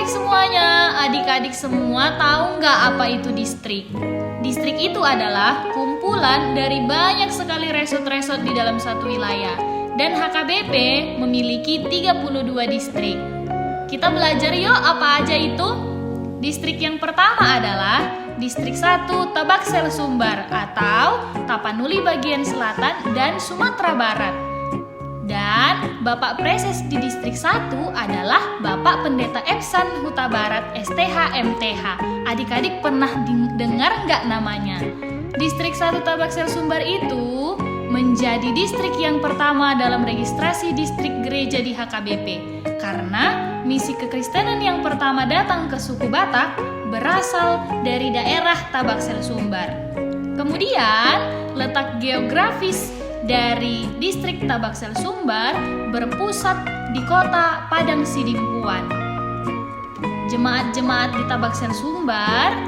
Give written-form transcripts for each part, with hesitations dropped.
adik-adik semuanya, adik-adik semua tahu nggak apa itu distrik? Distrik itu adalah kumpulan dari banyak sekali resort-resort di dalam satu wilayah. Dan HKBP memiliki 32 distrik. Kita belajar yuk apa aja itu? Distrik yang pertama adalah Distrik 1 Tabaksel Sumbar atau Tapanuli bagian selatan dan Sumatera Barat. Dan Bapak Preses di Distrik 1 adalah Bapak Pendeta Epsan Huta Barat STH MTH. Adik-adik pernah dengar nggak namanya? Distrik 1 Tabaksel Sumbar itu menjadi distrik yang pertama dalam registrasi distrik gereja di HKBP. Karena misi kekristenan yang pertama datang ke suku Batak berasal dari daerah Tabaksel Sumbar. Kemudian letak geografis dari distrik Tabaksel Sumbar berpusat di kota Padang Sidimpuan. Jemaat-jemaat di Tabaksel Sumbar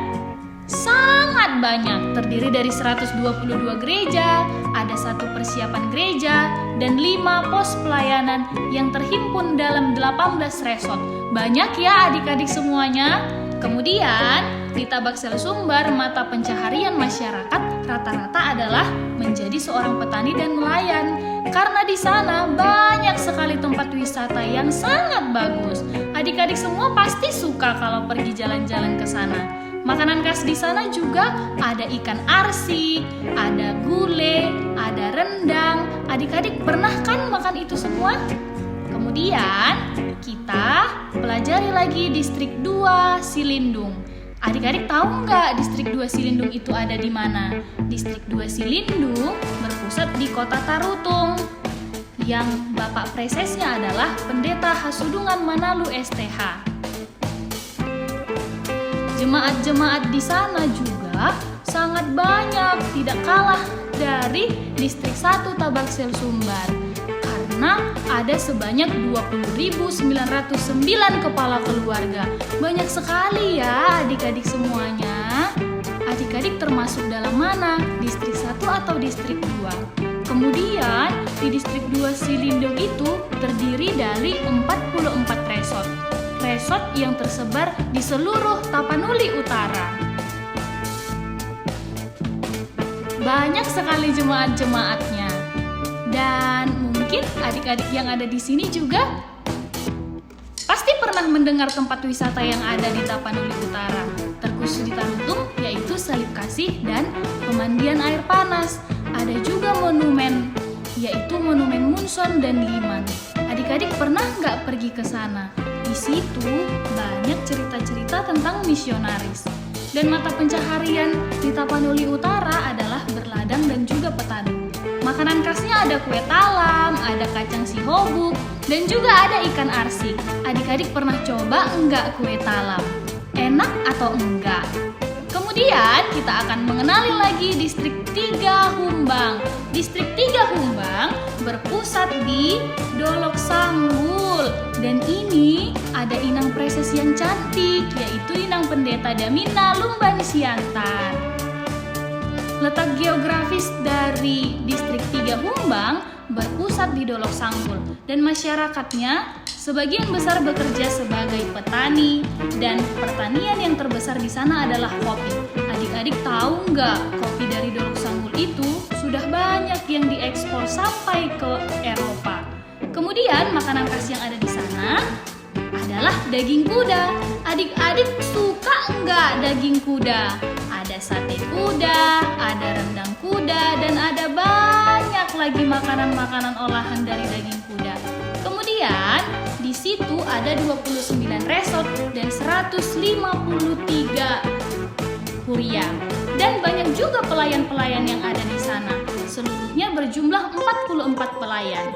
sangat banyak, terdiri dari 122 gereja, ada 1 persiapan gereja, dan 5 pos pelayanan yang terhimpun dalam 18 resort. Banyak ya adik-adik semuanya. Kemudian di Tabaksel Sumbar mata pencaharian masyarakat rata-rata adalah menjadi seorang petani dan nelayan. Karena di sana banyak sekali tempat wisata yang sangat bagus. Adik-adik semua pasti suka kalau pergi jalan-jalan ke sana. Makanan khas di sana juga ada ikan arsik, ada gulai, ada rendang. Adik-adik pernah kan makan itu semua? Kemudian kita pelajari lagi Distrik 2 Silindung. Adik-adik tahu nggak Distrik 2 Silindung itu ada di mana? Distrik 2 Silindung berpusat di kota Tarutung. Yang Bapak Presesnya adalah Pendeta Hasudungan Manalu STH. Jemaat-jemaat di sana juga sangat banyak, tidak kalah dari Distrik 1 Tabaksel Sumbar. Karena ada sebanyak 20.909 kepala keluarga. Banyak sekali ya adik-adik semuanya. Adik-adik termasuk dalam mana? Distrik 1 atau Distrik 2? Kemudian di Distrik 2 Silindung itu terdiri dari 44 resort. Resort yang tersebar di seluruh Tapanuli Utara. Banyak sekali jemaat-jemaatnya. Dan mungkin adik-adik yang ada di sini juga pasti pernah mendengar tempat wisata yang ada di Tapanuli Utara. Terkhusus di Tarutung yaitu Salib Kasih dan pemandian air panas. Ada juga monumen, yaitu Monumen Munson dan Liman. Adik-adik pernah nggak pergi ke sana? Di situ banyak cerita-cerita tentang misionaris. Dan mata pencaharian di Tapanuli Utara adalah berladang dan juga petani. Makanan khasnya ada kue talam, ada kacang sihobuk, dan juga ada ikan arsik. Adik-adik pernah coba enggak kue talam? Enak atau enggak? Kemudian kita akan mengenali lagi Distrik 3 Humbang. Distrik 3 Humbang berpusat di Dolok Sanggul. Dan ini ada inang preses yang cantik, yaitu Inang Pendeta Damina Lumban Siantar. Letak geografis dari Distrik 3 Humbang berpusat di Dolok Sanggul. Dan masyarakatnya sebagian besar bekerja sebagai petani, dan pertanian yang terbesar di sana adalah kopi. Adik-adik tahu nggak, kopi dari Dolok Sanggul itu sudah banyak yang diekspor sampai ke Eropa. Kemudian makanan khas yang ada di sana adalah daging kuda. Adik-adik suka nggak daging kuda? Ada sate kuda, ada rendang kuda, dan ada banyak lagi makanan-makanan olahan dari daging kuda. Kemudian di situ ada 29 resort dan 153 kuria. Dan banyak juga pelayan-pelayan yang ada di sana. Seluruhnya berjumlah 44 pelayan.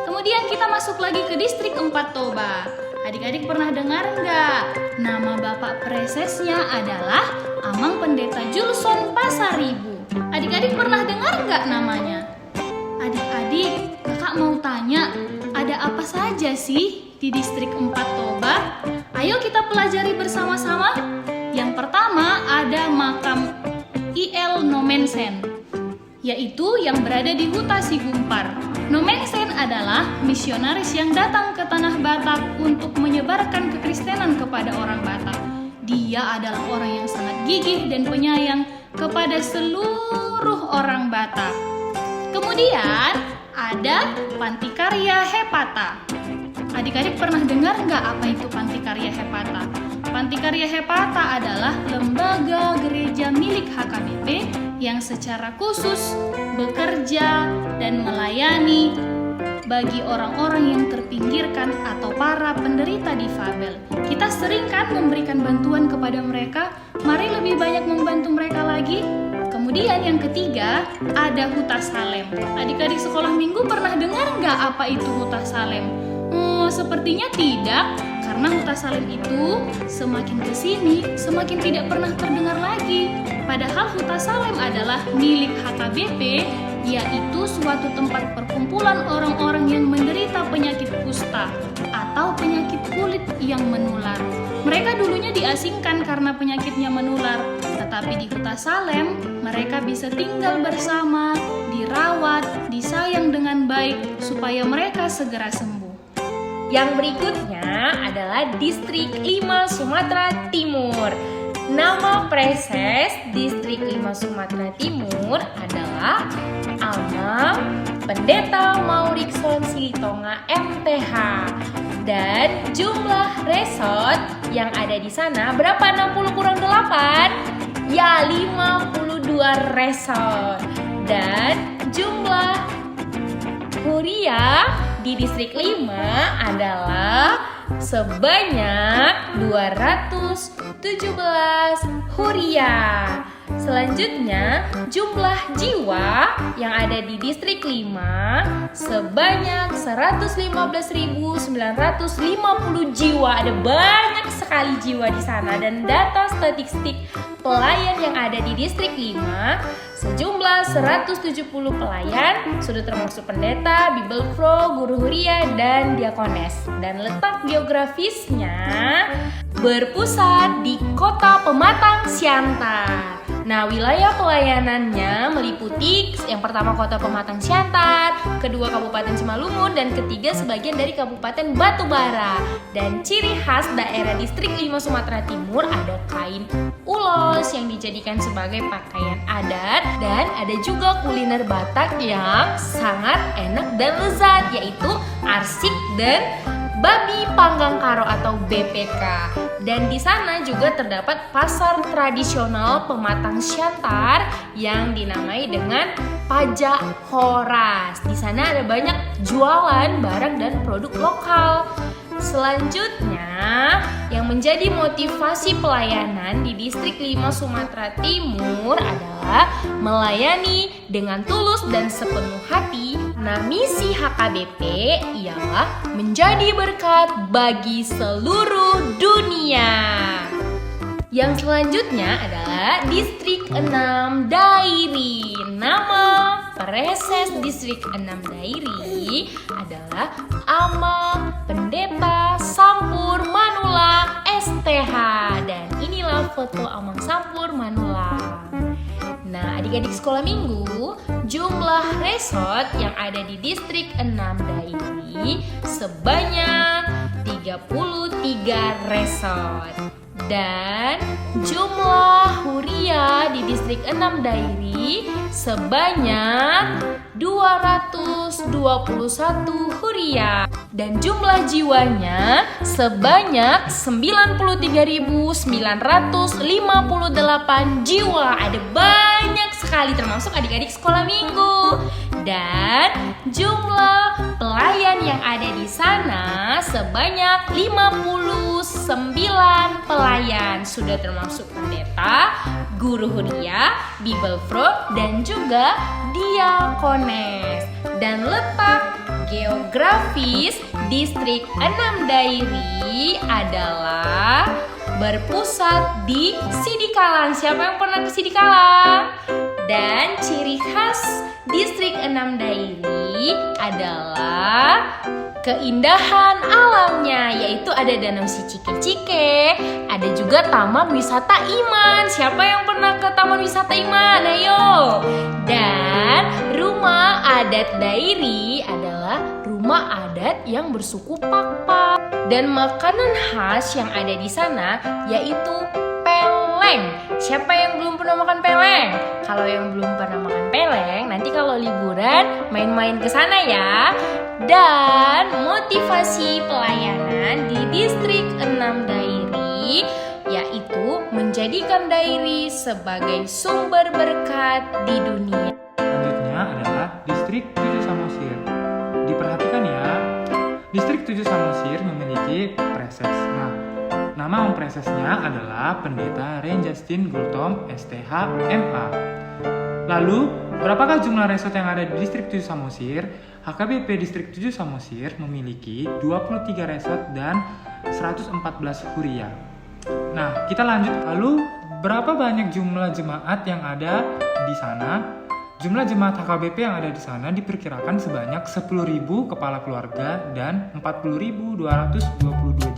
Kemudian kita masuk lagi ke Distrik 4 Toba. Adik-adik pernah dengar nggak? Nama Bapak Presesnya adalah Amang Pendeta Julson Pasaribu. Adik-adik pernah dengar nggak namanya? Adik-adik, kakak mau tanya, ada apa saja sih di Distrik 4 Toba? Ayo kita pelajari bersama-sama. Yang pertama ada makam IL Nomensen, yaitu yang berada di Huta Sigumpar. Nomensen adalah misionaris yang datang ke tanah Batak untuk menyebarkan kekristenan kepada orang Batak. Dia adalah orang yang sangat gigih dan penyayang kepada seluruh orang Batak. Kemudian ada Panti Karya Hepata. Adik-adik pernah dengar nggak apa itu Panti Karya Hepata? Panti Karya Hepata adalah lembaga gereja milik HKBP yang secara khusus bekerja dan melayani bagi orang-orang yang terpinggirkan atau para penderita difabel. Kita sering kan memberikan bantuan kepada mereka, mari lebih banyak membantu mereka lagi. Kemudian yang ketiga ada Huta Salem. Adik-adik sekolah minggu pernah dengar nggak apa itu Huta Salem? Sepertinya tidak, karena Huta Salem itu semakin kesini semakin tidak pernah terdengar lagi. Padahal Huta Salem adalah milik HKBP, yaitu suatu tempat perkumpulan orang-orang yang menderita penyakit kusta atau penyakit kulit yang menular. Mereka dulunya diasingkan karena penyakitnya menular, tetapi di Huta Salem mereka bisa tinggal bersama, dirawat, disayang dengan baik supaya mereka segera sembuh. Yang berikutnya adalah Distrik 5 Sumatera Timur. Nama Preses Distrik 5 Sumatera Timur adalah Alma Pendeta Maurikson Silitonga MTH. Dan jumlah resort yang ada di sana berapa? 60 kurang 8? Ya, 52 resort. Dan jumlah huria di distrik 5 adalah sebanyak 217 huria. Selanjutnya, jumlah jiwa yang ada di distrik 5 sebanyak 115.950 jiwa. Ada banyak sekali jiwa di sana, dan data statistik pelayan yang ada di distrik 5 sejumlah 170 pelayan, sudah termasuk pendeta, Bible Pro, guru huria, dan diakones. Dan letak geografisnya berpusat di Kota Pematang Siantar. Nah, wilayah pelayanannya meliputi yang pertama Kota Pematang Siantar, kedua Kabupaten Simalungun, dan ketiga sebagian dari Kabupaten Batubara. Dan ciri khas daerah distrik 5 Sumatera Timur ada kain ulos yang dijadikan sebagai pakaian adat, dan ada juga kuliner Batak yang sangat enak dan lezat, yaitu arsik dan babi panggang karo atau BPK. Dan di sana juga terdapat pasar tradisional Pematang Siantar yang dinamai dengan Pajak Horas. Di sana ada banyak jualan barang dan produk lokal. Selanjutnya, yang menjadi motivasi pelayanan di distrik 5 Sumatera Timur adalah melayani dengan tulus dan sepenuh hati. Nah, misi HKBP ialah menjadi berkat bagi seluruh dunia. Yang selanjutnya adalah distrik 6 Dairi. Nama Preses distrik 6 Dairi adalah Ama Pendeta Sampur Manulang STH. Dan inilah foto Amang Sampur Manulang. Nah, adik-adik sekolah minggu, jumlah resort yang ada di distrik 6 Dairi sebanyak 33 resort. Dan jumlah huria di distrik 6 Dairi sebanyak 221 huria. Dan jumlah jiwanya sebanyak 93.958 jiwa. Ada banyak sekali, termasuk adik-adik sekolah minggu. Dan jumlah pelayan yang ada di sana sebanyak 59 pelayan, sudah termasuk pendeta, guru huria, Bible Pro, dan juga diakones. Dan letak geografis distrik 6 Dairi adalah berpusat di Sidikalang. Siapa yang pernah ke Sidikalang? Dan ciri khas distrik 6 Dairi adalah keindahan alamnya, yaitu ada Danau Sicike-Cike, ada juga Taman Wisata Iman. Siapa yang pernah ke Taman Wisata Iman? Ayo. Dan rumah adat Dairi adalah rumah rumah adat yang bersuku Pakpak. Dan makanan khas yang ada di sana yaitu peleng. Siapa yang belum pernah makan peleng? Kalau yang belum pernah makan peleng, nanti kalau liburan main-main ke sana ya. Dan motivasi pelayanan di distrik 6 Dairi yaitu menjadikan Dairi sebagai sumber berkat di dunia. Selanjutnya adalah distrik 7 Samosir. Diperhatikan ya, distrik 7 Samosir memiliki preses. Nah, nama om presesnya adalah Pendeta Rein Justin Gultom STH MA. Lalu, berapakah jumlah resort yang ada di distrik 7 Samosir? HKBP distrik 7 Samosir memiliki 23 resort dan 114 huria. Nah, kita lanjut. Lalu, berapa banyak jumlah jemaat yang ada di sana? Jumlah jemaat HKBP yang ada di sana diperkirakan sebanyak 10.000 kepala keluarga dan 40.222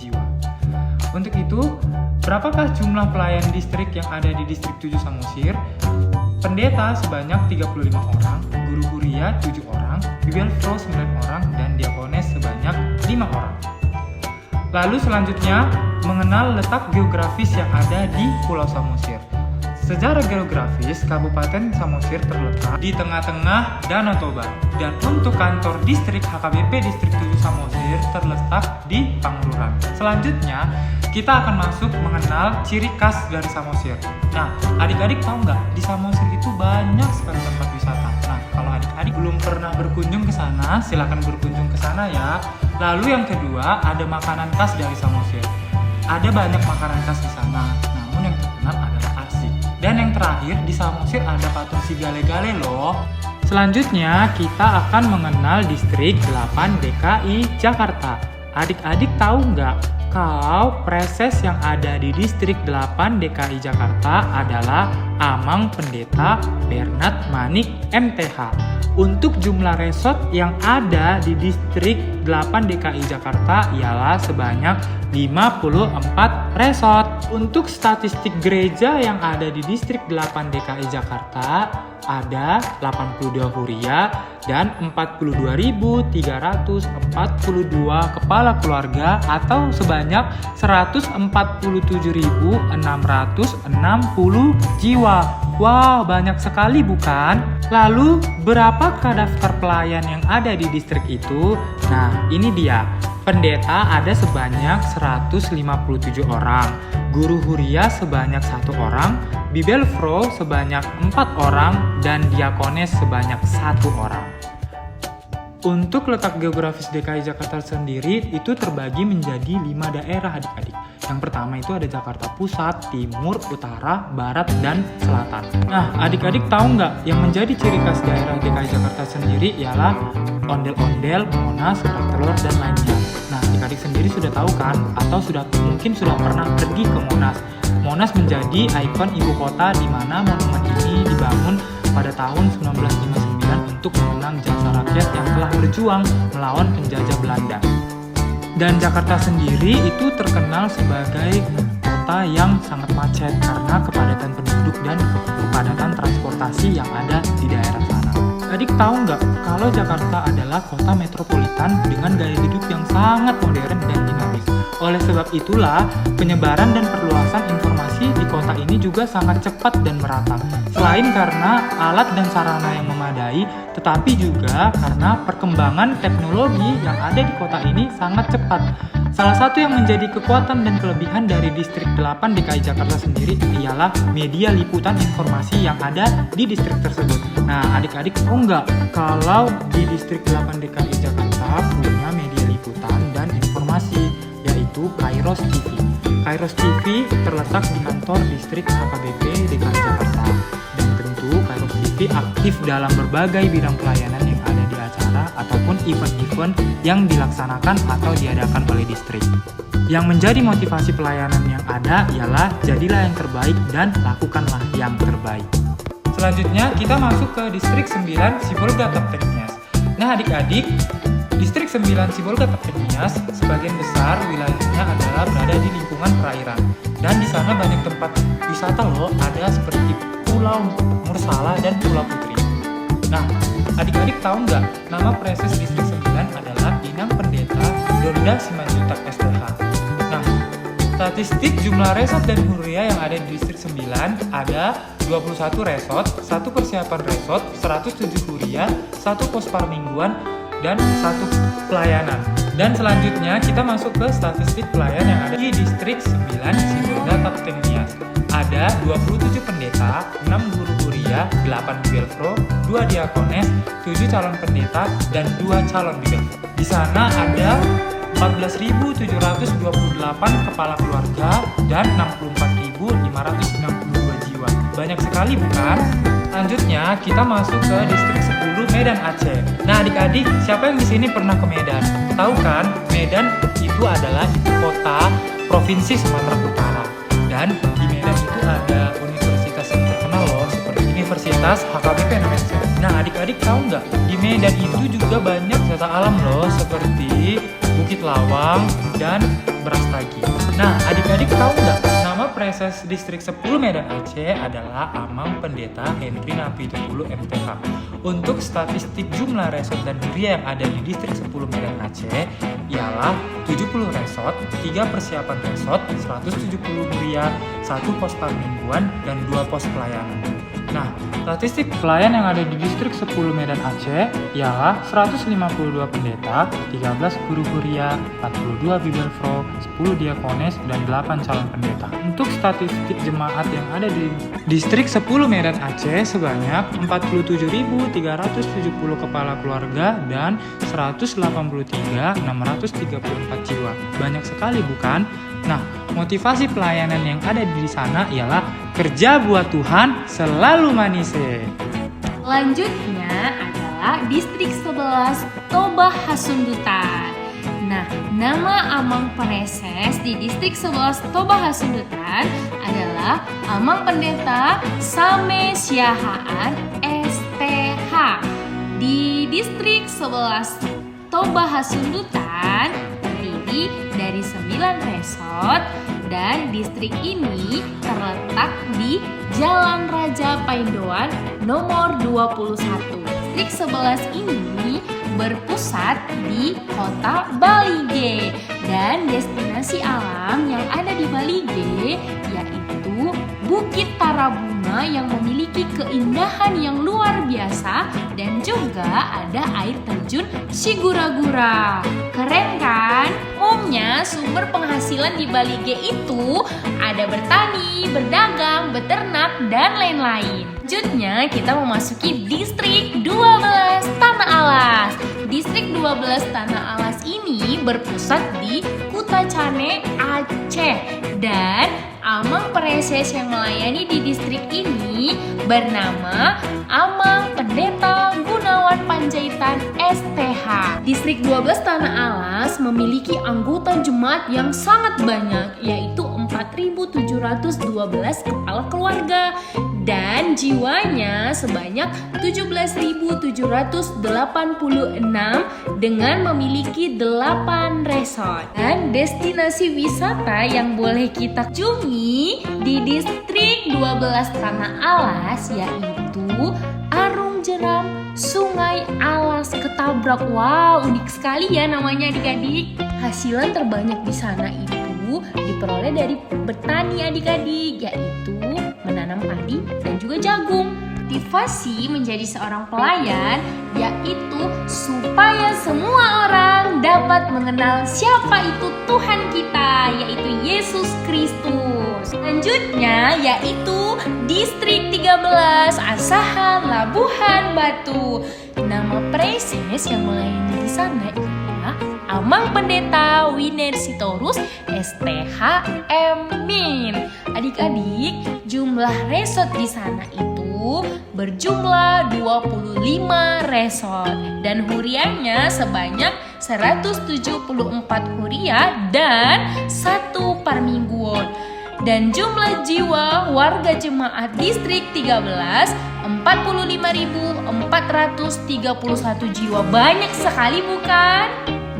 jiwa. Untuk itu, berapakah jumlah pelayan distrik yang ada di distrik 7 Samosir? Pendeta sebanyak 35 orang, guru huria 7 orang, bibel pro 9 orang, dan diakones sebanyak 5 orang. Lalu selanjutnya, mengenal letak geografis yang ada di Pulau Samosir. Secara geografis, Kabupaten Samosir terletak di tengah-tengah Danau Toba. Dan untuk kantor distrik HKBP distrik 7 Samosir terletak di Pangururan. Selanjutnya, kita akan masuk mengenal ciri khas dari Samosir. Nah, adik-adik tahu nggak? Di Samosir itu banyak sekali tempat wisata. Nah, kalau adik-adik belum pernah berkunjung ke sana, silakan berkunjung ke sana ya. Lalu yang kedua, ada makanan khas dari Samosir. Ada banyak makanan khas di sana, namun yang terkenal adalah arsik. Dan yang terakhir, di Samosir ada patung si Gale-Gale loh. Selanjutnya, kita akan mengenal distrik 8 DKI Jakarta. Adik-adik tahu nggak? Kalau preses yang ada di distrik 8 DKI Jakarta adalah Amang Pendeta Bernard Manik MTH. Untuk jumlah resort yang ada di distrik 8 DKI Jakarta ialah sebanyak 54 resort. Untuk statistik gereja yang ada di distrik 8 DKI Jakarta ada 82 huria dan 42.342 kepala keluarga atau sebanyak 147.660 jiwa. Wow, banyak sekali bukan? Lalu, berapakah daftar pelayan yang ada di distrik itu? Nah, ini dia. Pendeta ada sebanyak 157 orang, guru huria sebanyak 1 orang, bibel pro sebanyak 4 orang, dan diakones sebanyak 1 orang. Untuk letak geografis DKI Jakarta sendiri itu terbagi menjadi 5 daerah adik-adik. Yang pertama itu ada Jakarta Pusat, Timur, Utara, Barat, dan Selatan. Nah, adik-adik tahu nggak yang menjadi ciri khas daerah DKI Jakarta sendiri ialah ondel-ondel, Monas, kerak telur, dan lainnya. Nah, adik-adik sendiri sudah tahu kan? Atau mungkin sudah pernah pergi ke Monas. Monas menjadi ikon ibu kota di mana monumen ini dibangun pada tahun 1959 untuk mengenang jasa rakyat yang telah berjuang melawan penjajah Belanda. Dan Jakarta sendiri itu terkenal sebagai kota yang sangat macet karena kepadatan penduduk dan kepadatan transportasi yang ada di daerah sana. Adik tahu nggak kalau Jakarta adalah kota metropolitan dengan gaya hidup yang sangat modern dan dinamis. Oleh sebab itulah, penyebaran dan perluasan informasi di kota ini juga sangat cepat dan merata. Selain karena alat dan sarana yang memadai, tetapi juga karena perkembangan teknologi yang ada di kota ini sangat cepat. Salah satu yang menjadi kekuatan dan kelebihan dari distrik 8 DKI Jakarta sendiri ialah media liputan informasi yang ada di distrik tersebut. Nah, adik-adik tahu nggak kalau di distrik 8 DKI Jakarta punya media liputan dan informasi, yaitu Kairos TV. Kairos TV terletak di kantor distrik HKBP DKI Jakarta. Dan tentu Kairos TV aktif dalam berbagai bidang pelayanan yang ada di acara ataupun event-event yang dilaksanakan atau diadakan oleh distrik. Yang menjadi motivasi pelayanan yang ada ialah jadilah yang terbaik dan lakukanlah yang terbaik. Selanjutnya kita masuk ke distrik 9 Sibolga Kapten Nias. Nah adik-adik, distrik 9 Sibolga Kapten Nias sebagian besar wilayahnya adalah berada di lingkungan perairan. Dan di sana banyak tempat wisata loh, ada seperti Pulau Mursala dan Pulau Putri. Nah, adik-adik tahu nggak nama preses distrik 9 adalah Donda Simanjuntak STH. Nah, statistik jumlah resort dan huria yang ada di distrik 9 ada 21 resort, 1 persiapan resort, 107 huria, 1 pos parmingguan, dan 1 pelayanan. Dan selanjutnya kita masuk ke statistik pelayan yang ada di distrik 9 Sidonda Kapten Nias. Ada 27 pendeta, 6 guru huria, 8 bibelfro, 2 diakones, 7 calon pendeta, dan 2 calon bibelfro. Di sana ada 14.728 kepala keluarga dan 64.562 jiwa. Banyak sekali bukan? Selanjutnya kita masuk ke distrik 10 Medan Aceh. Nah adik-adik, siapa yang di sini pernah ke Medan? Tahu kan, Medan itu adalah ibu kota provinsi Sumatera Utara. Dan di Medan itu ada universitas yang terkenal loh, seperti Universitas HKBP namanya. Nah adik-adik tahu nggak? Di Medan itu juga banyak wisata alam loh, seperti Bukit Lawang dan Brastagi. Nah adik-adik tahu nggak? Nama Preses Distrik 10 Medan Aceh adalah Amang Pendeta Henry Napitupulu MTH. Untuk statistik jumlah resort dan huria yang ada di Distrik 10 Medan Aceh ialah 70 resort, 3 persiapan resort, 170 huria, 1 pos parmingguan, dan 2 pos pelayanan. Nah, statistik pelayan yang ada di Distrik 10 Medan Aceh ialah 152 pendeta, 13 guru huria, 42 bibelfro, 10 diakones, dan 8 calon pendeta. Untuk statistik jemaat yang ada di Distrik 10 Medan Aceh sebanyak 47.370 kepala keluarga dan 183.634 jiwa. Banyak sekali bukan? Nah, motivasi pelayanan yang ada di sana ialah kerja buat Tuhan selalu manis. Selanjutnya adalah distrik 11 Toba Hasundutan. Nah, nama Amang Preses di distrik 11 Toba Hasundutan adalah Amang Pendeta Same Siahaan STH. Di distrik 11 Toba Hasundutan terdiri dari 9 resort dan distrik ini terletak di Jalan Raja Paindoan nomor 21. Distrik 11 ini berpusat di kota Balige dan destinasi alam yang ada di Balige yaitu Bukit Tarabunga yang memiliki keindahan yang luar biasa dan juga ada air terjun Sigura-gura. Keren kan? Umumnya sumber penghasilan di Balige itu ada bertani, berdagang, beternak, dan lain-lain. Selanjutnya kita memasuki distrik 12 Tanah Alas. Distrik 12 Tanah Alas ini berpusat di Kutacane, Aceh dan Amang Preses yang melayani di distrik ini bernama Amang Pendeta Gunawan Panjaitan STH. Distrik 12 Tanah Alas memiliki anggota jemaat yang sangat banyak, yaitu 4.712 kepala keluarga dan jiwanya sebanyak 17.786 dengan memiliki 8 resort dan destinasi wisata yang boleh kita kunjungi di distrik 12 Tanah Alas yaitu Arung Jeram, Sungai Alas Ketabrak. Wow, unik sekali ya namanya adik-adik. Hasilan terbanyak di sana itu diperoleh dari bertani adik-adik, yaitu menanam padi dan juga jagung. Motivasi menjadi seorang pelayan yaitu supaya semua orang dapat mengenal siapa itu Tuhan kita, yaitu Yesus Kristus. Selanjutnya yaitu distrik 13 Asahan Labuhan Batu. Nama preses yang melayani di sana ialah Amang Pendeta Winersitorus STH Emin. Adik-adik, jumlah resort di sana itu berjumlah 25 resort dan hurianya sebanyak 174 huria dan 1 parmingguan. Dan jumlah jiwa warga jemaat distrik 13 45.431 jiwa. Banyak sekali bukan?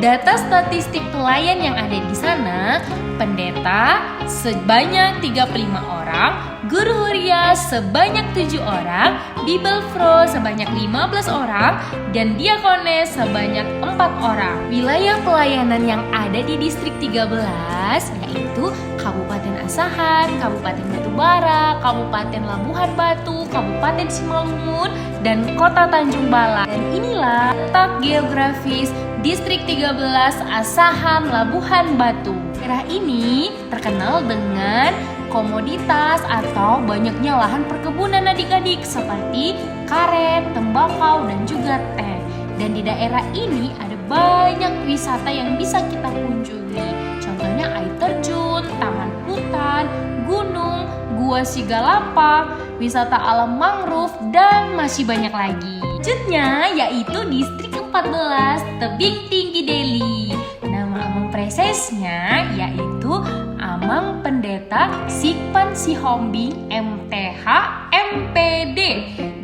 Data statistik pelayan yang ada di sana pendeta sebanyak 35 orang, guru huria sebanyak 7 orang, bibelfro sebanyak 15 orang, dan diakones sebanyak 4 orang. Wilayah pelayanan yang ada di distrik 13 yaitu Kabupaten Asahan, Kabupaten Batubara, Kabupaten Labuhan Batu, Kabupaten Simalungun, dan Kota Tanjung Balai. Dan inilah letak geografis distrik 13 Asahan Labuhan Batu. Daerah ini terkenal dengan komoditas atau banyaknya lahan perkebunan adik-adik seperti karet, tembakau, dan juga teh. Dan di daerah ini ada banyak wisata yang bisa kita kunjungi. Contohnya air terjun, taman hutan, gunung, gua Sigalapa, wisata alam mangrove, dan masih banyak lagi. Selanjutnya yaitu distrik 14 Tebing Tinggi Deli. Nama amang presesnya yaitu Amang Pendeta Sikpan Sihombing MTH MPD.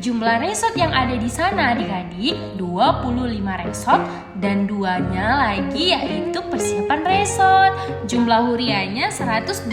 Jumlah resort yang ada di sana adik-adik 25 resort, dan 2-nya lagi yaitu persiapan resort. Jumlah hurianya 129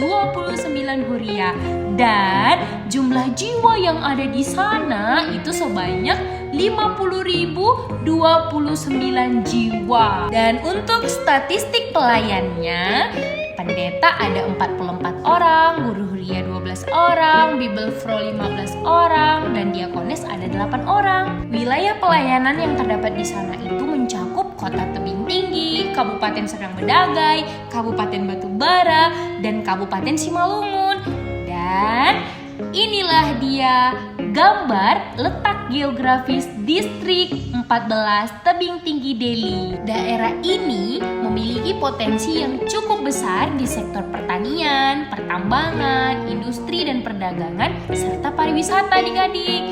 huria, dan jumlah jiwa yang ada di sana itu sebanyak 50.029 jiwa. Dan untuk statistik pelayannya, pendeta ada 44 orang, guru huria 12 orang, bibelfro 15 orang, dan diakones ada 8 orang. Wilayah pelayanan yang terdapat di sana itu mencakup Kota Tebing Tinggi, Kabupaten Serdang Bedagai, Kabupaten Batubara, dan Kabupaten Simalungun. Dan inilah dia gambar letak geografis distrik 14 Tebing Tinggi Deli. Daerah ini memiliki potensi yang cukup besar di sektor pertanian, pertambangan, industri dan perdagangan, serta pariwisata adik-adik.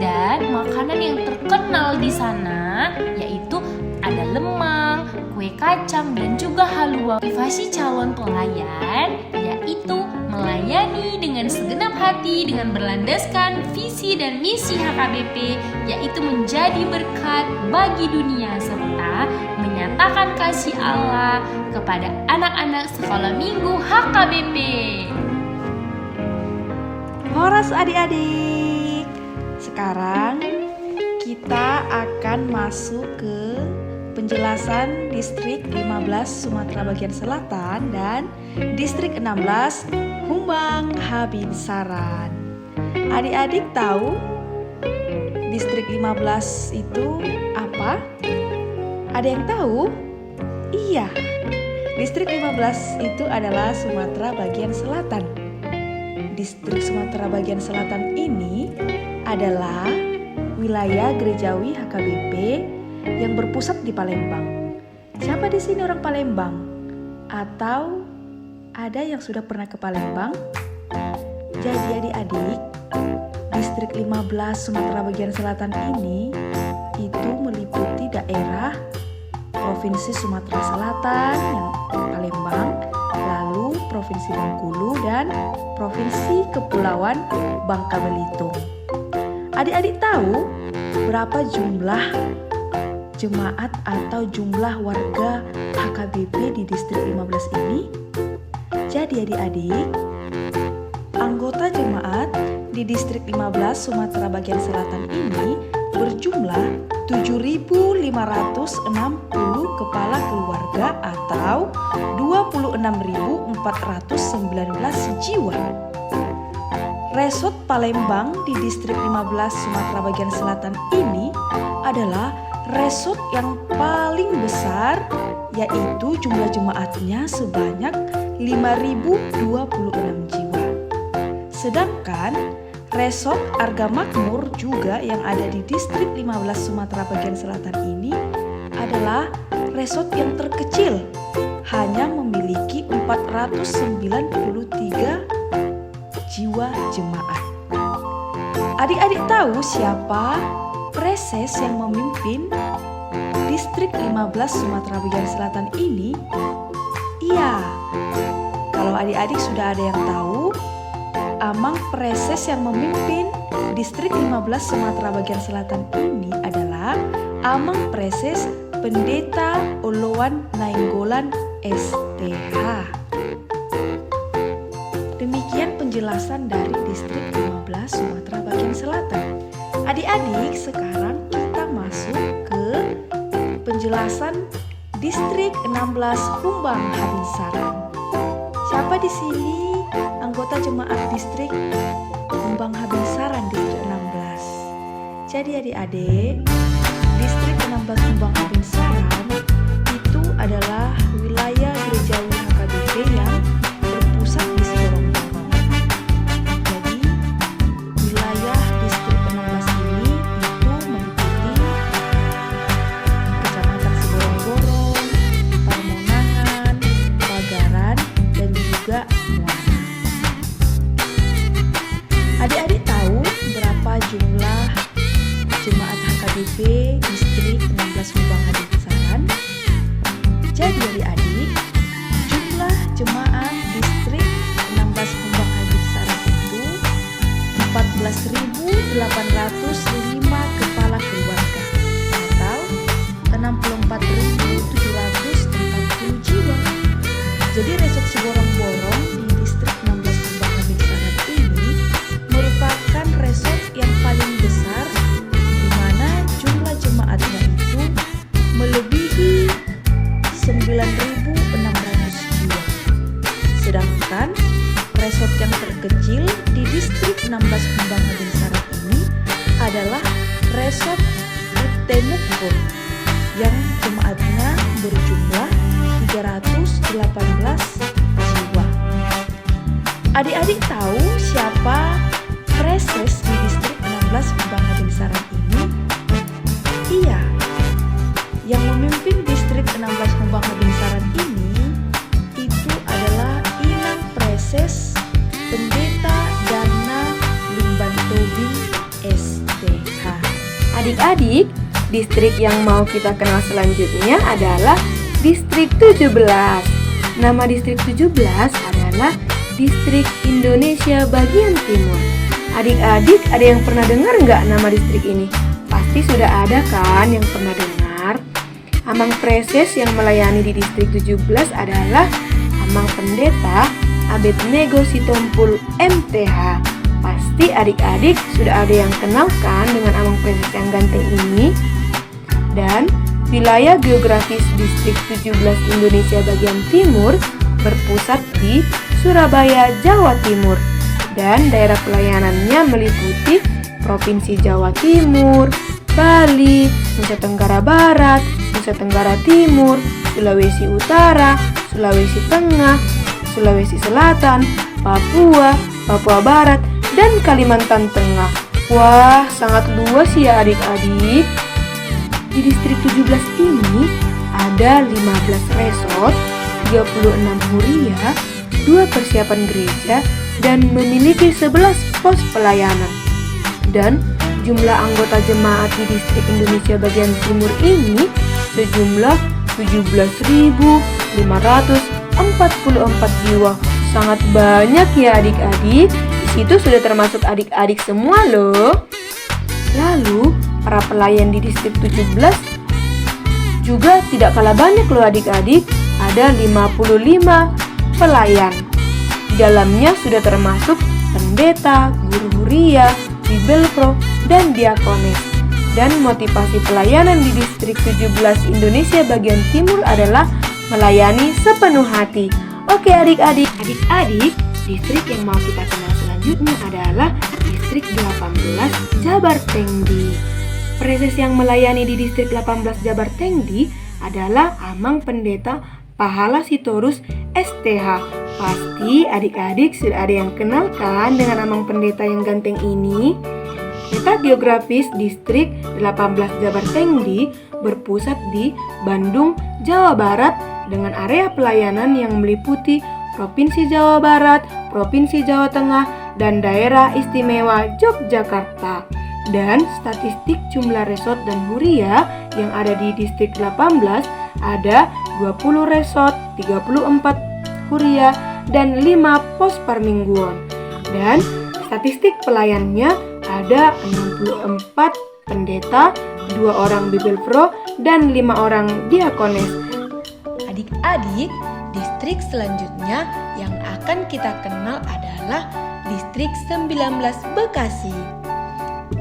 Dan makanan yang terkenal di sana yaitu ada lemang, kue kacang, dan juga halua. Motivasi calon pelayan yaitu melayani dengan segenap hati dengan berlandaskan visi dan misi HKBP, yaitu menjadi berkat bagi dunia serta menyatakan kasih Allah kepada anak-anak sekolah minggu HKBP. Horas adik-adik, sekarang kita akan masuk ke penjelasan distrik 15 Sumatera Bagian Selatan dan distrik 16 Humbang Habinsaran. Adik-adik tahu distrik 15 itu apa? Ada yang tahu? Iya, distrik 15 itu adalah Sumatera Bagian Selatan. Distrik Sumatera Bagian Selatan ini adalah wilayah gerejawi HKBP yang berpusat di Palembang. Siapa di sini orang Palembang? Atau ada yang sudah pernah ke Palembang? Jadi adik-adik, distrik 15 Sumatera Bagian Selatan ini itu meliputi daerah Provinsi Sumatera Selatan yang Palembang, lalu Provinsi Bengkulu dan Provinsi Kepulauan Bangka Belitung. Adik-adik tahu berapa jumlah jemaat atau jumlah warga HKBP di distrik 15 ini? Jadi adik-adik, anggota jemaat di distrik 15 Sumatera Bagian Selatan ini berjumlah 7.560 kepala keluarga atau 26.419 jiwa. Resort Palembang di distrik 15 Sumatera Bagian Selatan ini adalah resort yang paling besar, yaitu jumlah jemaatnya sebanyak 5.026 jiwa. Sedangkan resort Arga Makmur juga yang ada di distrik 15 Sumatera Bagian Selatan ini adalah resort yang terkecil, hanya memiliki 493 jiwa jemaat. Adik-adik tahu siapa preses yang memimpin distrik 15 Sumatera Bagian Selatan ini? Iya, kalau adik-adik sudah ada yang tahu, amang preses yang memimpin distrik 15 Sumatera Bagian Selatan ini adalah Amang Preses Pendeta Olowan Nainggolan STH. Demikian penjelasan dari distrik 15 Sumatera bagian selatan. Adik-adik, sekarang kita masuk ke penjelasan distrik 16 Humbang Habinsaran. Siapa di sini anggota jemaat distrik Humbang Habinsaran distrik 16? Jadi adik-adik, distrik 16 Humbang Habinsaran itu adalah wilayah gerejawi HKBP yang berpusat di Sorong-Borong. Jadi wilayah distrik 16 ini itu meliputi Kecamatan Sorong-Borong, Pamonangan, Pagaran, dan juga Muara. Adik-adik tahu berapa jumlah jemaat HKBP distrik 16 Humbang Habinsaran? Jadi adik-adik, jumlah jemaat distrik 16 Humbang Habinsaran itu 14.805 kepala keluarga atau 64.740 jiwa. Jadi Resort Sorong-Borong di distrik 16 Humbang Habinsaran ini merupakan resort yang paling besar di mana jumlah jemaatnya itu melebihi 9.600 jiwa. Sedangkan resort yang terkecil di distrik 16 Humbang Habinsaran ini adalah Resort Utemukbo yang jemaatnya berjumlah 318 jiwa. Adik-adik tahu siapa preses di distrik 16 Humbang Habinsaran ini? Iya, yang memimpin distrik 16 Humbang Habinsaran ini itu adalah Inang Preses Pendeta Darna Limbantobing STH. Adik-adik, distrik yang mau kita kenal selanjutnya adalah distrik 17. Nama distrik 17 adalah Distrik Indonesia Bagian Timur. Adik-adik, ada yang pernah dengar nggak nama distrik ini? Pasti sudah ada kan yang pernah dengar. Amang Preses yang melayani di distrik 17 adalah Amang Pendeta Abednego Sitompul MTH. Pasti adik-adik sudah ada yang kenal kan dengan Amang Preses yang ganteng ini? Dan wilayah geografis distrik 17 Indonesia bagian timur berpusat di Surabaya, Jawa Timur. Dan daerah pelayanannya meliputi Provinsi Jawa Timur, Bali, Nusa Tenggara Barat, Nusa Tenggara Timur, Sulawesi Utara, Sulawesi Tengah, Sulawesi Selatan, Papua, Papua Barat, dan Kalimantan Tengah. Wah, sangat luas ya adik-adik. Di distrik 17 ini ada 15 resort, 36 huria, 2 persiapan gereja, dan memiliki 11 pos pelayanan. Dan jumlah anggota jemaat di distrik Indonesia bagian timur ini sejumlah 17.544 jiwa. Sangat banyak ya adik-adik. Di situ sudah termasuk adik-adik semua loh. Lalu para pelayan di distrik 17 juga tidak kalah banyak loh adik-adik. Ada 55 pelayan. Di dalamnya sudah termasuk pendeta, guru huria, bibelpro, dan diakonis. Dan motivasi pelayanan di distrik 17 Indonesia bagian timur adalah melayani sepenuh hati. Oke adik-adik, distrik yang mau kita kenal selanjutnya adalah distrik 18 Jabar Tengdi. Preses yang melayani di distrik 18 Jabar Tengdi adalah Amang Pendeta Pahala Sitorus STH. Pasti adik-adik sudah ada yang kenal kan dengan Amang Pendeta yang ganteng ini? Peta geografis distrik 18 Jabar Tengdi berpusat di Bandung, Jawa Barat dengan area pelayanan yang meliputi Provinsi Jawa Barat, Provinsi Jawa Tengah, dan Daerah Istimewa Yogyakarta. Dan statistik jumlah resort dan huria yang ada di distrik 18 ada 20 resort, 34 huria, dan 5 pos permingguan. Dan statistik pelayannya ada 64 pendeta, 2 orang bibelpro, dan 5 orang diakonis. Adik-adik, distrik selanjutnya yang akan kita kenal adalah adalah Distrik 19 Bekasi.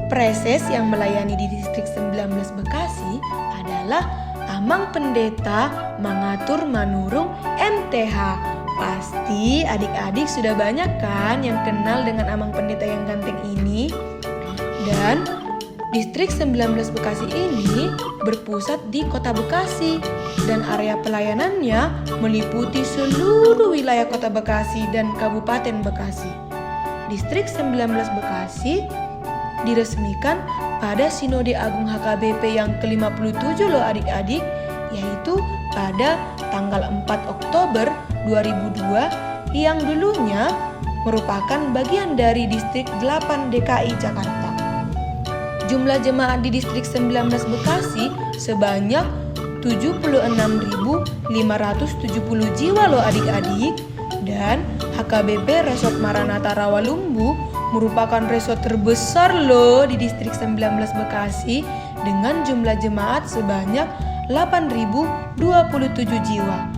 Preses yang melayani di Distrik 19 Bekasi adalah Amang Pendeta Mangatur Manurung MTH. Pasti adik-adik sudah banyak kan yang kenal dengan Amang Pendeta yang ganteng ini? Dan Distrik 19 Bekasi ini berpusat di Kota Bekasi dan area pelayanannya meliputi seluruh wilayah Kota Bekasi dan Kabupaten Bekasi. Distrik 19 Bekasi diresmikan pada Sinode Agung HKBP yang ke-57 loh adik-adik, yaitu pada tanggal 4 Oktober 2002 yang dulunya merupakan bagian dari Distrik 8 DKI Jakarta. Jumlah jemaat di Distrik 19 Bekasi sebanyak 76.570 jiwa loh adik-adik. Dan HKBP Resort Maranatha Rawalumbu merupakan resort terbesar loh di Distrik 19 Bekasi dengan jumlah jemaat sebanyak 8.027 jiwa.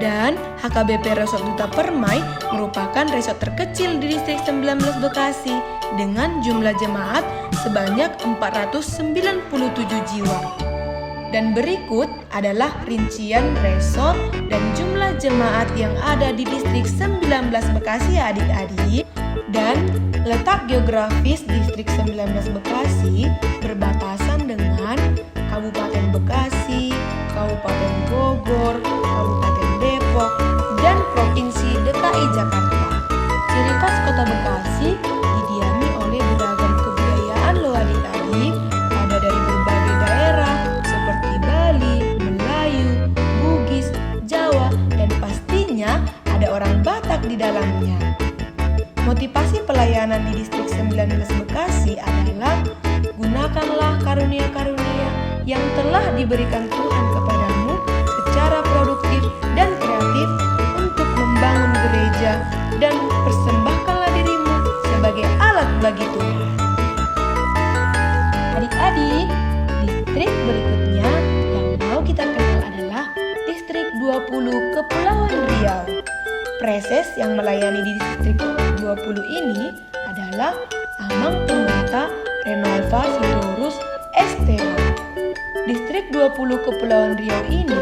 Dan HKBP Resort Duta Permai merupakan resort terkecil di Distrik 19 Bekasi dengan jumlah jemaat sebanyak 497 jiwa. Dan berikut adalah rincian resort dan jumlah jemaat yang ada di Distrik 19 Bekasi ya adik-adik. Dan letak geografis Distrik 19 Bekasi berbatasan dengan Kabupaten Bekasi, Kabupaten Bogor, Kabupaten Depok, dan Provinsi DKI Jakarta. Ciri khas Kota Bekasi didiami oleh beragam kebudayaan loh adik-adik. Ada dari berbagai daerah seperti Bali, Melayu, Bugis, Jawa, dan pastinya ada orang Batak di dalamnya. Motivasi pelayanan di Distrik 19 Bekasi adalah gunakanlah karunia-karunia yang telah diberikan Tuhan kepadamu secara produktif dan kreatif untuk membangun gereja dan persembahkanlah dirimu sebagai alat bagi Tuhan. Adik-adik, distrik berikutnya yang mau kita kenal adalah Distrik 20 Kepulauan Riau. Preses yang melayani di Distrik 20 ini adalah Amang Pendeta Renova Sitorus STH. Distrik 20 Kepulauan Riau ini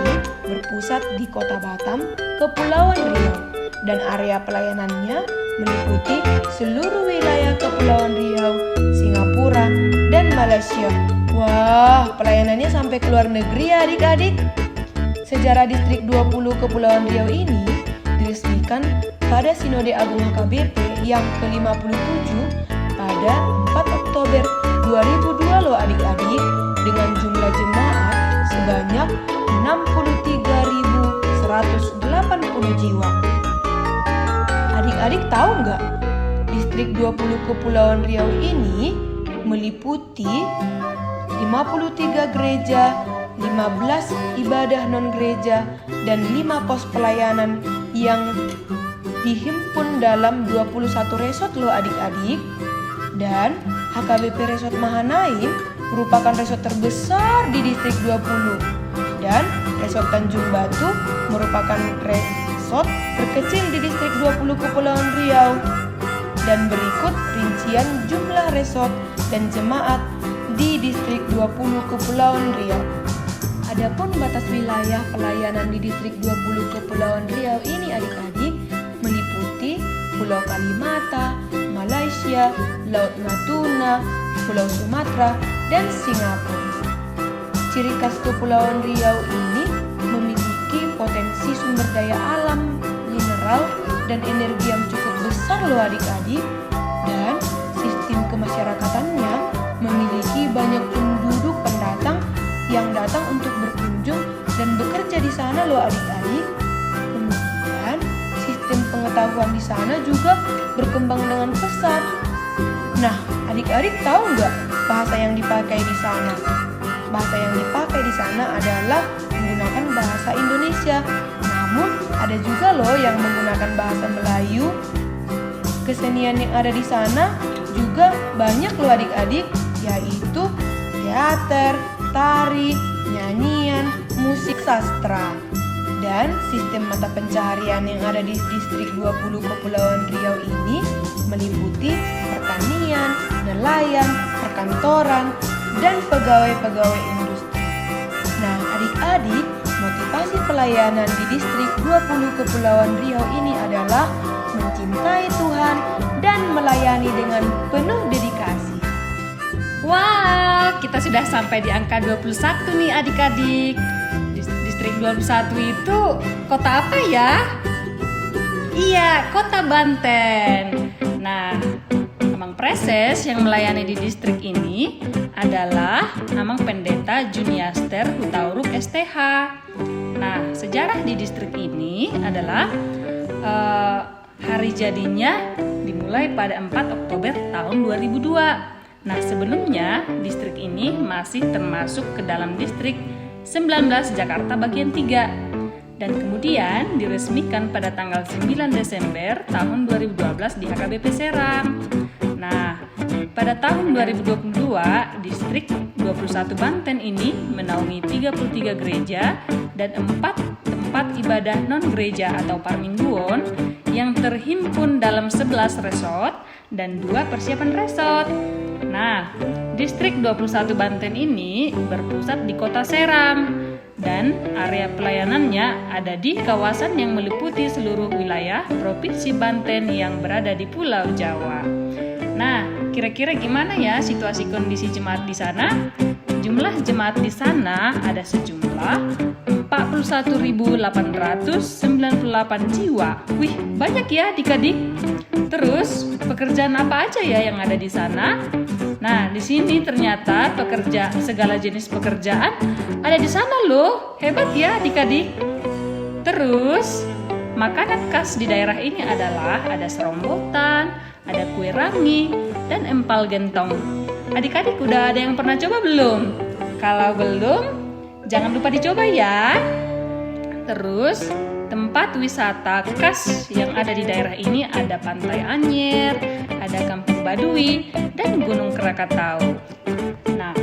berpusat di Kota Batam, Kepulauan Riau, dan area pelayanannya meliputi seluruh wilayah Kepulauan Riau, Singapura, dan Malaysia. Wah, pelayanannya sampai ke luar negeri ya adik-adik. Sejarah Distrik 20 Kepulauan Riau ini diresmikan pada Sinode Agung HKBP yang ke-57 pada 4 Oktober 2002 loh adik-adik, dengan jumlah jemaat sebanyak 63.180 jiwa. Adik-adik tahu nggak? Distrik 20 Kepulauan Riau ini meliputi 53 gereja, 15 ibadah non-gereja, dan 5 pos pelayanan yang dihimpun dalam 21 resort loh adik-adik. Dan HKBP Resort Mahanaim merupakan resort terbesar di Distrik 20. Dan Resort Tanjung Batu merupakan resort terkecil di Distrik 20 Kepulauan Riau. Dan berikut rincian jumlah resort dan jemaat di Distrik 20 Kepulauan Riau. Adapun batas wilayah pelayanan di Distrik 20 Kepulauan Riau ini adik-adik meliputi Pulau Kalimata, Malaysia, Laut Natuna, Pulau Sumatera, dan Singapura. Ciri khas Kepulauan Riau ini memiliki potensi sumber daya alam, mineral, dan energi yang cukup besar loh adik-adik. Dan sistem kemasyarakatannya memiliki banyak penduduk pendatang yang datang untuk berkunjung dan bekerja di sana loh adik-adik. Kemudian sistem pengetahuan di sana juga berkembang dengan pesat. Nah, adik-adik tahu nggak bahasa yang dipakai di sana? Bahasa yang dipakai di sana adalah menggunakan bahasa Indonesia. Namun ada juga loh yang menggunakan bahasa Melayu. Kesenian yang ada di sana juga banyak loh adik-adik, yaitu teater, tari, nyanyian, musik, sastra. Dan sistem mata pencaharian yang ada di Distrik 20 Kepulauan Riau ini perkantoran, dan pegawai-pegawai industri. Nah, adik-adik, motivasi pelayanan di distrik 20 Kepulauan Riau ini adalah mencintai Tuhan dan melayani dengan penuh dedikasi. Wah, kita sudah sampai di angka 21 nih adik-adik. Distrik 21 itu kota apa ya? Iya, Kota Banten. Nah, Amang Preses yang melayani di distrik ini adalah Amang Pendeta Juniaster Hutauruk STH. Nah, sejarah di distrik ini adalah hari jadinya dimulai pada 4 Oktober tahun 2002. Nah, sebelumnya distrik ini masih termasuk ke dalam distrik 19 Jakarta bagian 3 dan kemudian diresmikan pada tanggal 9 Desember tahun 2012 di HKBP Serang. Nah, pada tahun 2022 distrik 21 Banten ini menaungi 33 gereja dan 4 tempat ibadah non-gereja atau parmingguon yang terhimpun dalam 11 resort dan 2 persiapan resort. Nah, distrik 21 Banten ini berpusat di Kota Serang dan area pelayanannya ada di kawasan yang meliputi seluruh wilayah Provinsi Banten yang berada di Pulau Jawa. Nah, kira-kira gimana ya situasi kondisi jemaat di sana? Jumlah jemaat di sana ada sejumlah 41.898 jiwa. Wih, banyak ya adik-adik. Terus, pekerjaan apa aja ya yang ada di sana? Nah, di sini ternyata segala jenis pekerjaan ada di sana loh. Hebat ya adik-adik. Terus, makanan khas di daerah ini adalah ada serombotan, ada kue rangi, dan empal gentong. Adik-adik udah ada yang pernah coba belum? Kalau belum, jangan lupa dicoba ya. Terus, tempat wisata khas yang ada di daerah ini ada Pantai Anyer, ada Kampung Baduy, dan Gunung Krakatau. Nah,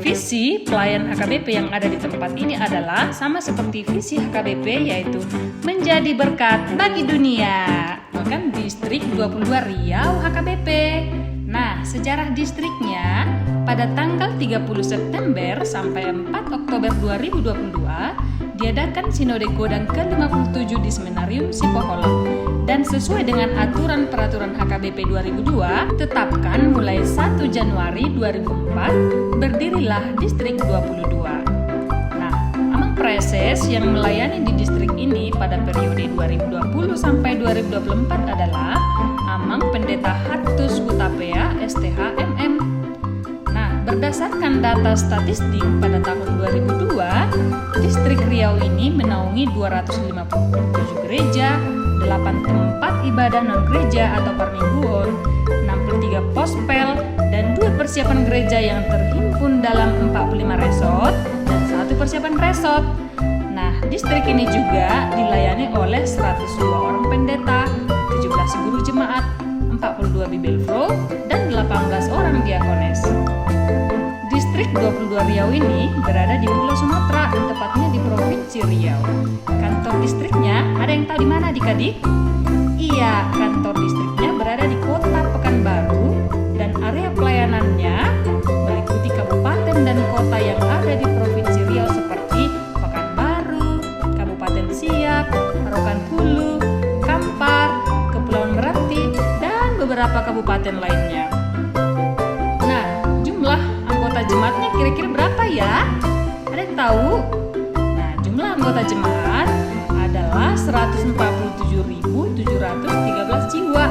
visi pelayan HKBP yang ada di tempat ini adalah sama seperti visi HKBP, yaitu menjadi berkat bagi dunia. Bahkan distrik 22 Riau HKBP. Nah, sejarah distriknya pada tanggal 30 September sampai 4 Oktober 2022 diadakan Sinode Kodang ke-57 di Seminarium Sipoholok dan sesuai dengan aturan peraturan HKBP 2002 tetapkan mulai 1 Januari 2004 berdirilah distrik 22. Nah, Amang Preses yang melayani di distrik ini pada periode 2020 sampai 2024 adalah Amang Pendeta Hatus Hutapea STH MM. Nah, berdasarkan data statistik pada tahun 2002, distrik Riau ini menaungi 257 gereja, 8 tempat ibadah non-gereja atau parmingguon, 63 pospel, dan 2 persiapan gereja yang terhimpun dalam 45 resort dan 1 persiapan resort. Nah, distrik ini juga dilayani oleh 102 orang pendeta, 17 guru jemaat, 42 bibelfro, dan 18 orang diakones. Distrik 22 Riau ini berada di Pulau Sumatera, tepatnya di Provinsi Riau. Kantor distriknya ada yang tahu di mana adik-adik? Iya, kantor distriknya berada di Kota Pekanbaru dan area pelayanannya meliputi kabupaten dan kota yang ada di Provinsi Riau seperti Pekanbaru, Kabupaten Siak, Rokan Hulu, Kampar, Kepulauan Meranti, dan beberapa kabupaten lainnya. Nah, jumlah anggota jemaatnya kira-kira berapa ya? Ada yang tahu? Nah, jumlah anggota jemaat adalah 147.713 jiwa.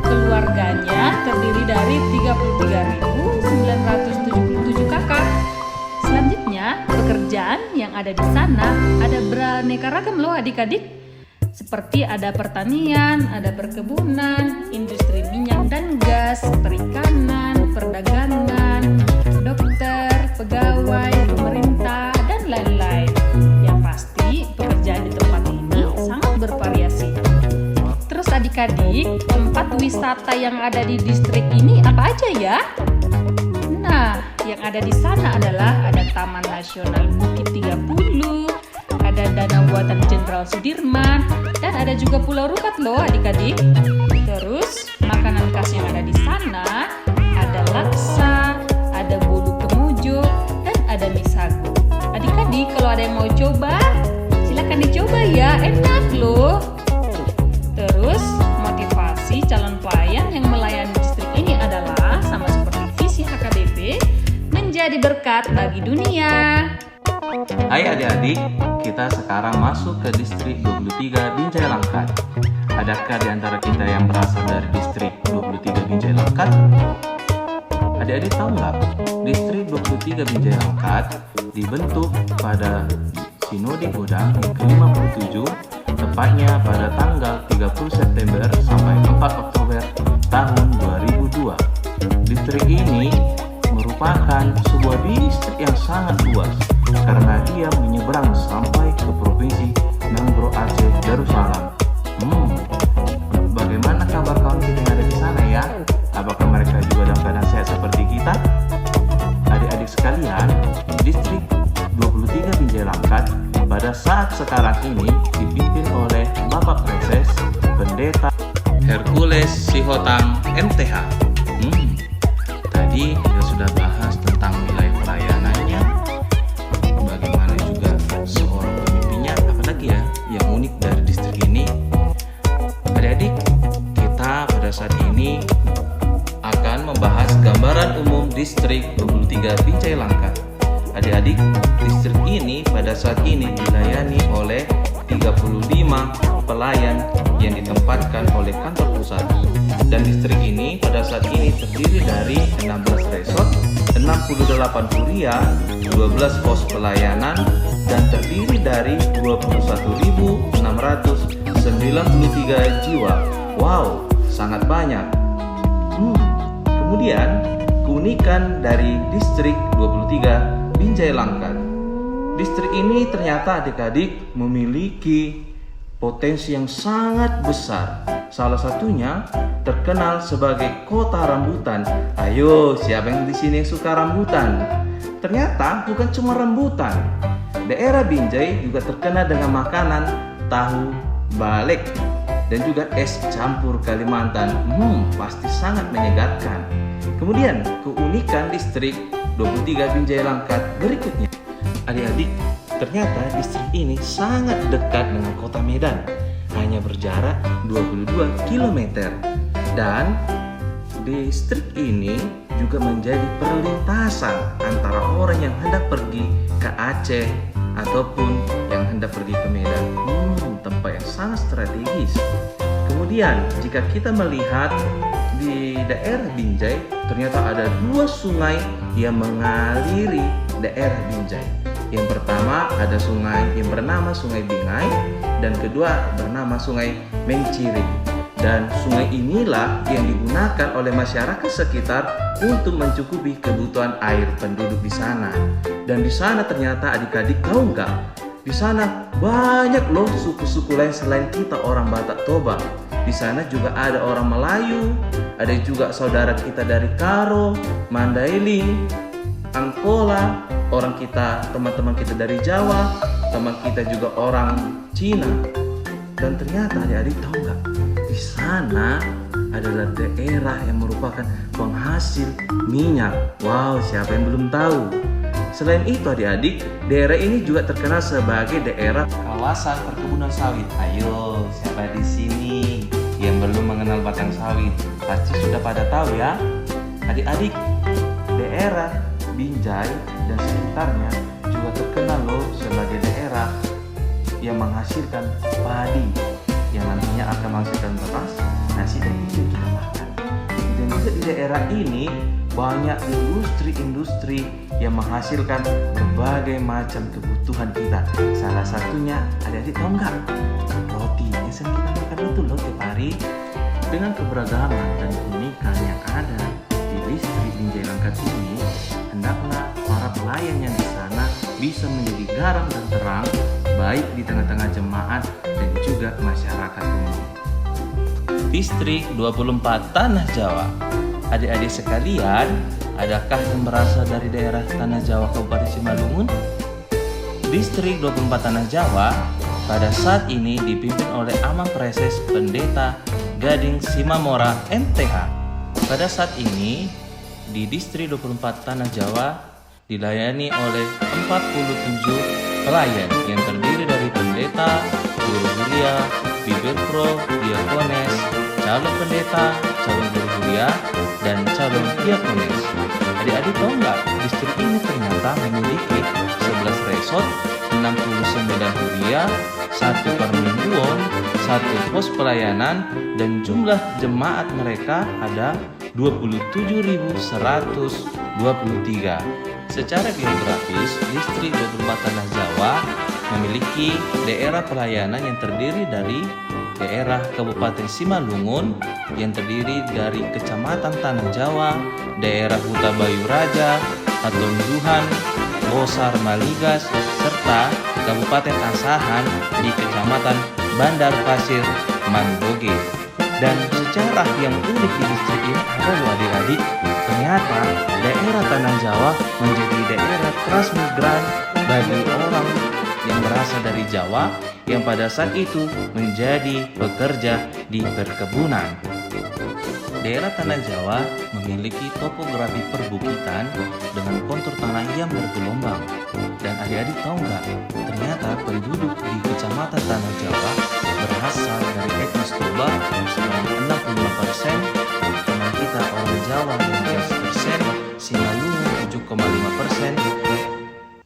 Keluarganya terdiri dari 33.977 kakak. Selanjutnya, pekerjaan yang ada di sana ada beraneka ragam loh adik-adik. Seperti ada pertanian, ada perkebunan, industri minyak dan gas, perikanan, perdagangan, dokter, pegawai, pemerintah, dan lain-lain. Yang pasti, pekerjaan di tempat ini sangat bervariasi. Terus adik-adik, tempat wisata yang ada di distrik ini apa aja ya? Nah, yang ada di sana adalah ada Taman Nasional Bukit 30, ada Danau Buatan Jenderal Sudirman, dan ada juga Pulau Rukat loh adik-adik. Terus, makanan khas yang ada di sana ada laksa, melayani distrik ini adalah sama seperti visi HKBP, menjadi berkat bagi dunia. Hai adik-adik, kita sekarang masuk ke distrik 23 Binjai Langkat. Adakah di antara kita yang berasal dari distrik 23 Binjai Langkat? Adik-adik tahu nggak? Distrik 23 Binjai Langkat dibentuk pada Sinode Godang yang ke-57, tepatnya pada tanggal 30 September sampai 4 Oktober tahun 2002. Distrik ini merupakan sebuah distrik yang sangat luas karena dia menyeberang sampai ke provinsi Nanggro Aceh Darussalam. Bagaimana kabar kawan kita yang ada di sana ya? Apakah mereka juga dalam keadaan sehat seperti kita? Adik-adik sekalian, distrik 23 Binjai Langkat pada saat sekarang ini dipimpin oleh Bapak Preses Pendeta Hercules Sihotang MTH. Tadi kita sudah bahas tentang wilayah pelayanannya, bagaimana juga seorang pemimpinnya, apalagi ya yang unik dari distrik ini. Adik-adik, kita pada saat ini akan membahas gambaran umum distrik 23 Binjai Langkat. Adik-adik, distrik ini pada saat ini dilayani oleh 35 pelayan yang ditempatkan oleh kantor pusat. Dan distrik ini pada saat ini terdiri dari 16 resort, 68 kuria, 12 pos pelayanan, dan terdiri dari 21.693 jiwa. Wow, sangat banyak. Kemudian, keunikan dari distrik 23 Binjai Langkat. Distrik ini ternyata adik-adik memiliki potensi yang sangat besar. Salah satunya terkenal sebagai kota rambutan. Ayo, siapa yang di sini yang suka rambutan? Ternyata bukan cuma rambutan. Daerah Binjai juga terkenal dengan makanan tahu balek dan juga es campur Kalimantan. Pasti sangat menyegarkan. Kemudian, keunikan distrik 23 Binjai Langkat berikutnya. Adik-adik, ternyata distrik ini sangat dekat dengan kota Medan, hanya berjarak 22 km. Dan distrik ini juga menjadi perlintasan antara orang yang hendak pergi ke Aceh ataupun yang hendak pergi ke Medan. Tempat yang sangat strategis. Kemudian, jika kita melihat di daerah Binjai, ternyata ada 2 sungai yang mengaliri daerah Binjai. Yang pertama ada sungai yang bernama Sungai Bingai, dan kedua bernama Sungai Menciring. Dan sungai inilah yang digunakan oleh masyarakat sekitar untuk mencukupi kebutuhan air penduduk di sana. Dan di sana ternyata adik-adik tahu nggak? Di sana banyak loh suku-suku lain selain kita orang Batak Toba. Di sana juga ada orang Melayu, ada juga saudara kita dari Karo, Mandailing, Angkola, orang kita, teman-teman kita dari Jawa, teman kita juga orang Cina. Dan ternyata adik-adik tahu nggak? Di sana adalah daerah yang merupakan penghasil minyak. Wow, siapa yang belum tahu? Selain itu adik-adik, daerah ini juga terkenal sebagai daerah kawasan perkebunan sawit. Ayo, siapa di sini yang belum mengenal batang sawit? Pasti sudah pada tahu ya. Adik-adik, daerah Binjai dan sekitarnya juga terkenal loh sebagai daerah yang menghasilkan padi yang nantinya akan menghasilkan beras, nasi, dan itu kita makan. Dan juga di daerah ini banyak industri-industri yang menghasilkan berbagai macam kebutuhan kita. Salah satunya, adik-adik tahu nggak? Roti. Yang sering kita makan itu loh tiap hari. Dengan keberagaman dan keunikan yang ada di distrik Binjai Langkat ini, hendaklah para pelayan yang di sana bisa menjadi garam dan terang, baik di tengah-tengah jemaat dan juga masyarakat umum. Distrik 24 Tanah Jawa. Adik-adik sekalian, adakah yang berasal dari daerah Tanah Jawa Kabupaten Simalungun? Distrik 24 Tanah Jawa pada saat ini dipimpin oleh Amang Preses Pendeta Gading Simamora MTH. Pada saat ini di distrik 24 Tanah Jawa dilayani oleh 47 pelayan yang terdiri dari pendeta, guru kuliah, bibir pro, diakones, calon pendeta, calon guru Huria, dan calon diakonis. Adik-adik tahu nggak, distrik ini ternyata memiliki 11 resort, 69 huria, 1 permingguan, 1 pos pelayanan, dan jumlah jemaat mereka ada 27.123. Secara geografis, distrik 24 Tanah Jawa memiliki daerah pelayanan yang terdiri dari daerah Kabupaten Simalungun yang terdiri dari Kecamatan Tanah Jawa, daerah Huta Bayu Raja, Patonduhan, Bosar Maligas, serta Kabupaten Asahan di Kecamatan Bandar Pasir Mandoge. Dan sejarah yang unik di distrik ini ada loh adik-adik. Ternyata daerah Tanah Jawa menjadi daerah transmigran bagi orang yang berasal dari Jawa yang pada saat itu menjadi pekerja di perkebunan. Daerah Tanah Jawa memiliki topografi perbukitan dengan kontur tanah yang bergelombang. Dan adik-adik tahu nggak, ternyata penduduk di Kecamatan Tanah Jawa berasal dari etnis Toba sebanyak 65%, teman kita orang Jawa 15%, Simalungun 7,5%,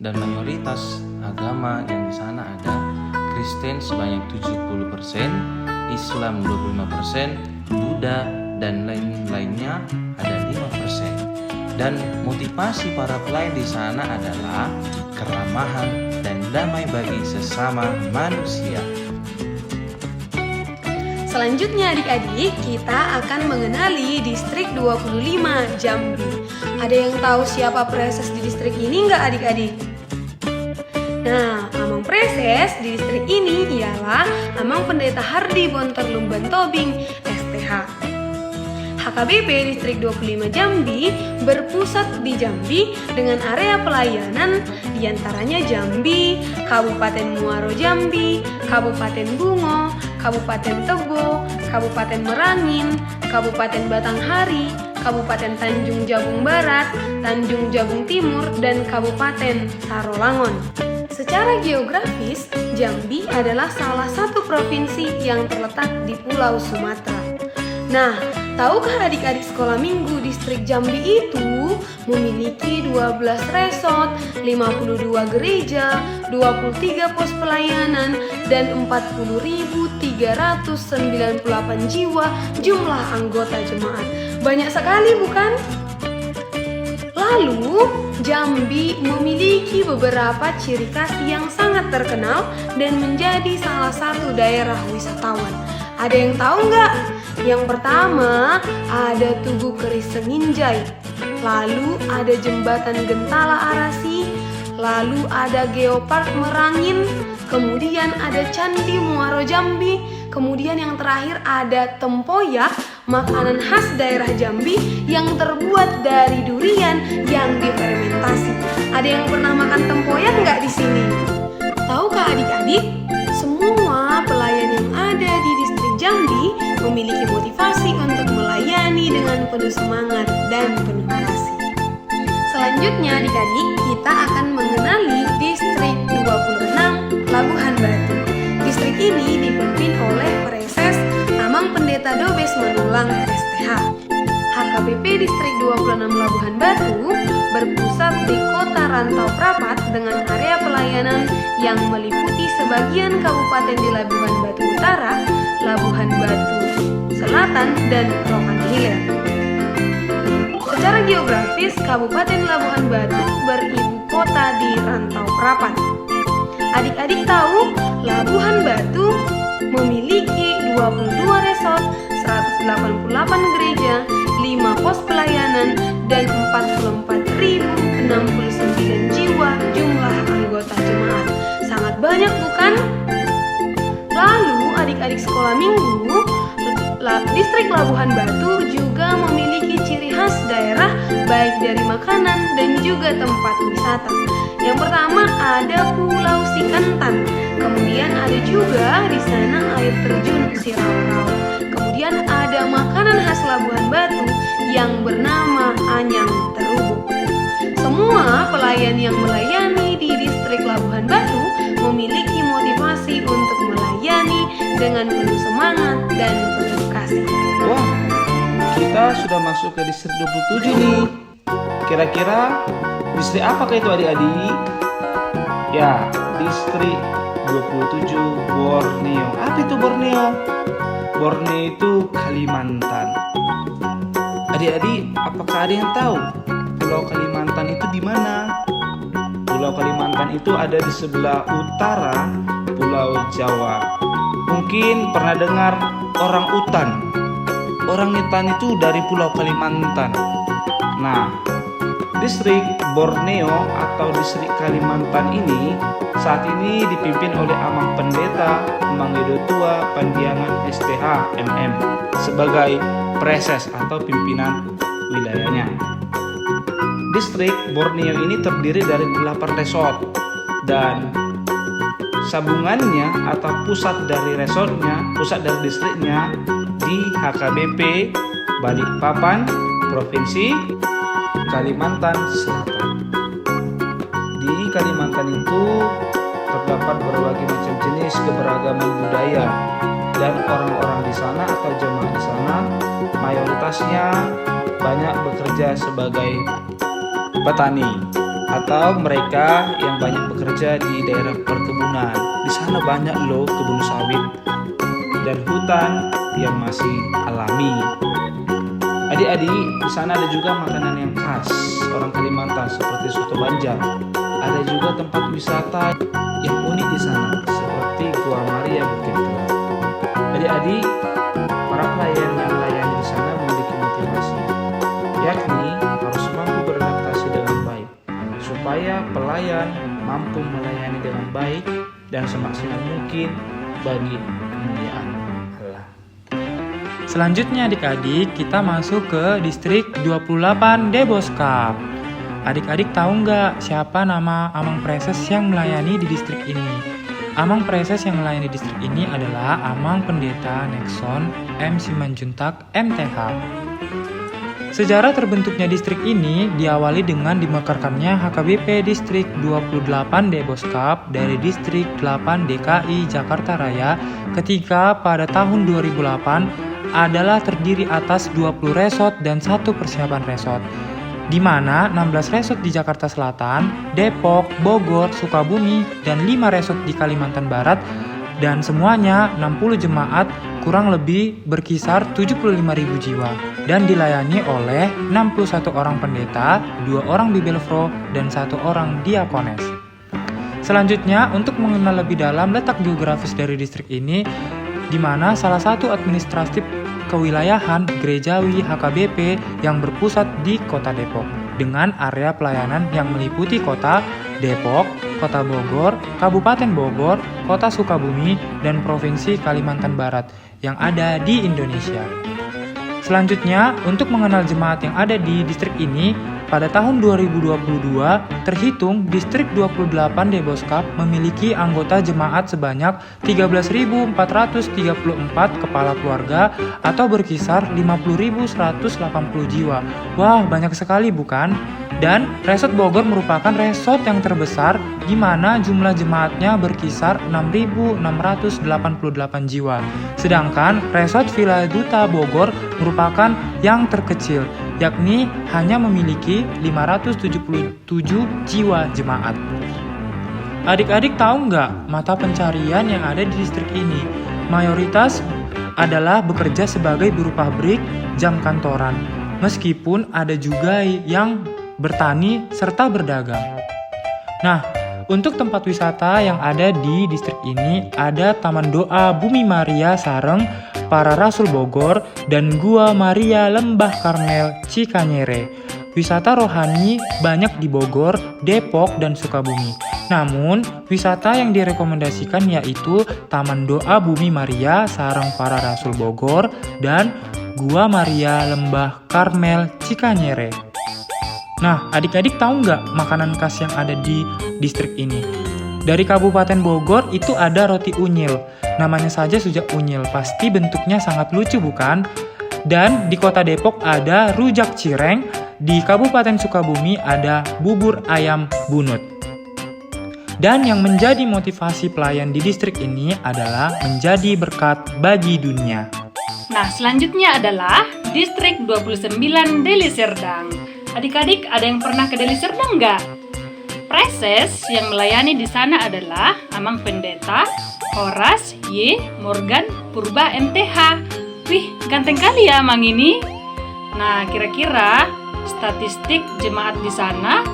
dan mayoritas agama yang di sana ada Kristen sebanyak 70%, Islam 25%, Buddha dan lain-lainnya ada 5%. Dan motivasi para pelayan di sana adalah keramahan dan damai bagi sesama manusia. Selanjutnya adik-adik, kita akan mengenali distrik 25 Jambi. Ada yang tahu siapa preses di distrik ini nggak adik-adik? Nah, Amang Preses di distrik ini ialah Amang Pendeta Hardi Bonterlum Bantobing, STH. HKBP Distrik 25 Jambi berpusat di Jambi dengan area pelayanan diantaranya Jambi, Kabupaten Muaro Jambi, Kabupaten Bungo, Kabupaten Tebo, Kabupaten Merangin, Kabupaten Batanghari, Kabupaten Tanjung Jabung Barat, Tanjung Jabung Timur, dan Kabupaten Tarolangon. Secara geografis, Jambi adalah salah satu provinsi yang terletak di Pulau Sumatera. Nah, tahukah adik-adik sekolah minggu distrik Jambi itu memiliki 12 resort, 52 gereja, 23 pos pelayanan, dan 40.398 jiwa jumlah anggota jemaat. Banyak sekali bukan? Lalu, Jambi memiliki beberapa ciri khas yang sangat terkenal dan menjadi salah satu daerah wisatawan. Ada yang tahu nggak? Yang pertama, ada Tugu Keris Seminjai, lalu ada Jembatan Gentala Arasi, lalu ada Geopark Merangin, kemudian ada Candi Muaro Jambi, kemudian yang terakhir ada tempoyak, makanan khas daerah Jambi yang terbuat dari durian yang difermentasi. Ada yang pernah makan tempoyak nggak di sini? Tahukah adik-adik? Semua pelayan yang ada di distrik Jambi memiliki motivasi untuk melayani dengan penuh semangat dan penuh kasih. Selanjutnya adik-adik, kita akan mengenali distrik 26 Labuhan Batu. Distrik ini dipimpin oleh Preses Amang Pendeta Dobes Manulang STH. HKBP Distrik 26 Labuhan Batu berpusat di Kota Rantau Prapat dengan area pelayanan yang meliputi sebagian kabupaten di Labuhan Batu Utara, Labuhan Batu Selatan, dan Rokan Hilir. Secara geografis, Kabupaten Labuhan Batu beribu kota di Rantau Prapat. Adik-adik tahu Labuhan Batu memiliki 22 resort, 188 gereja, 5 pos pelayanan, dan 44.069 jiwa jumlah anggota jemaat. Sangat banyak bukan? Lalu adik-adik sekolah minggu, distrik Labuhan Batu juga memiliki ciri khas daerah baik dari makanan dan juga tempat wisata. Yang pertama ada Pulau Sikantan, kemudian ada juga di sana air terjun Sirau-Rau. Kemudian ada makanan khas Labuhan Batu yang bernama Anyang Terubuk. Semua pelayan yang melayani di distrik Labuhan Batu memiliki motivasi untuk melayani dengan penuh semangat dan penuh kasih. Wah, kita kita sudah masuk ke distrik 27 nih. Kira-kira distrik apakah itu adik-adik? Ya, distrik 27 Borneo. Apa itu Borneo? Borneo itu Kalimantan. Adik-adik, apakah ada yang tahu Pulau Kalimantan itu di mana? Pulau Kalimantan itu ada di sebelah utara Pulau Jawa. Mungkin pernah dengar orang utan. Orang utan itu dari Pulau Kalimantan. Nah, distrik Borneo atau distrik Kalimantan ini saat ini dipimpin oleh Amang Pendeta Manggedo Tua Pandiangan STH MM sebagai preses atau pimpinan wilayahnya. Distrik Borneo ini terdiri dari 8 resort dan sabungannya atau pusat dari distriknya di HKBP Balikpapan, Provinsi Kalimantan Selatan. Di Kalimantan itu terdapat berbagai macam jenis keberagaman budaya dan orang-orang di sana atau jemaah di sana mayoritasnya banyak bekerja sebagai petani atau mereka yang banyak bekerja di daerah perkebunan. Di sana banyak loh kebun sawit dan hutan yang masih alami. Adik-adik, di sana ada juga makanan yang khas orang Kalimantan seperti soto Banjar. Ada juga tempat wisata yang unik di sana seperti Gua Maria Bukit Tua. Adik-adik, para pelayan yang melayani di sana memiliki motivasi, yakni harus mampu beradaptasi dengan baik supaya pelayan mampu melayani dengan baik dan semaksimal mungkin bagi kemuliaan Allah. Selanjutnya adik-adik, kita masuk ke distrik 28 Deboskap. Adik-adik tahu nggak siapa nama Amang Preses yang melayani di distrik ini? Amang Preses yang melayani di distrik ini adalah Amang Pendeta Nexon M. Simanjuntak MTH. Sejarah terbentuknya distrik ini diawali dengan dimekarkannya HKBP Distrik 28 Deboskap dari Distrik 8 DKI Jakarta Raya ketika pada tahun 2008 adalah terdiri atas 20 resort dan 1 persiapan resort, di mana 16 resort di Jakarta Selatan, Depok, Bogor, Sukabumi, dan 5 resort di Kalimantan Barat, dan semuanya 60 jemaat kurang lebih berkisar 75.000 jiwa dan dilayani oleh 61 orang pendeta, 2 orang bibelfro, dan 1 orang diakones. Selanjutnya, untuk mengenal lebih dalam letak geografis dari distrik ini, di mana salah satu administratif kewilayahan gerejawi HKBP yang berpusat di Kota Depok dengan area pelayanan yang meliputi Kota Depok, Kota Bogor, Kabupaten Bogor, Kota Sukabumi, dan Provinsi Kalimantan Barat yang ada di Indonesia. Selanjutnya, untuk mengenal jemaat yang ada di distrik ini, pada tahun 2022 terhitung distrik 28 Deboskap memiliki anggota jemaat sebanyak 13.434 kepala keluarga atau berkisar 50.180 jiwa. Wah, banyak sekali bukan? Dan Resort Bogor merupakan resort yang terbesar di mana jumlah jemaatnya berkisar 6.688 jiwa. Sedangkan Resort Villa Duta Bogor merupakan yang terkecil, yakni hanya memiliki 577 jiwa jemaat. Adik-adik tahu nggak mata pencarian yang ada di distrik ini? Mayoritas adalah bekerja sebagai buruh pabrik, jam kantoran. Meskipun ada juga yang bertani serta berdagang. Nah, untuk tempat wisata yang ada di distrik ini ada Taman Doa Bumi Maria Sareng Para Rasul Bogor dan Gua Maria Lembah Karmel Cikanyere. Wisata rohani banyak di Bogor, Depok, dan Sukabumi. Namun, wisata yang direkomendasikan yaitu Taman Doa Bumi Maria Sareng Para Rasul Bogor dan Gua Maria Lembah Karmel Cikanyere. Nah, adik-adik tahu nggak makanan khas yang ada di distrik ini? Dari Kabupaten Bogor itu ada roti unyil. Namanya saja sudah unyil, pasti bentuknya sangat lucu bukan? Dan di Kota Depok ada rujak cireng, di Kabupaten Sukabumi ada bubur ayam bunut. Dan yang menjadi motivasi pelayan di distrik ini adalah menjadi berkat bagi dunia. Nah, selanjutnya adalah Distrik 29 Deli Serdang. Adik-adik, ada yang pernah ke Deli Serdang nggak? Preses yang melayani di sana adalah Amang Pendeta, Horas, Y, Morgan, Purba, MTH. Wih, ganteng kali ya Amang ini. Nah, kira-kira statistik jemaat di sana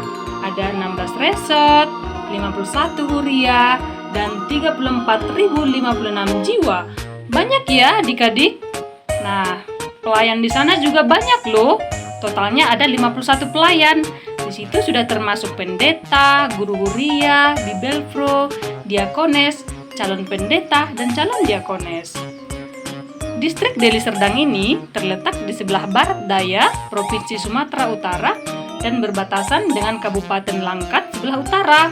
ada 16 resort, 51 huria, dan 34.056 jiwa. Banyak ya adik-adik. Nah, pelayan di sana juga banyak loh. Totalnya ada 51 pelayan. Di situ sudah termasuk pendeta, guru huria, bibelfro, diakones, calon pendeta, dan calon diakones. Distrik Deli Serdang ini terletak di sebelah barat daya Provinsi Sumatera Utara dan berbatasan dengan Kabupaten Langkat sebelah utara.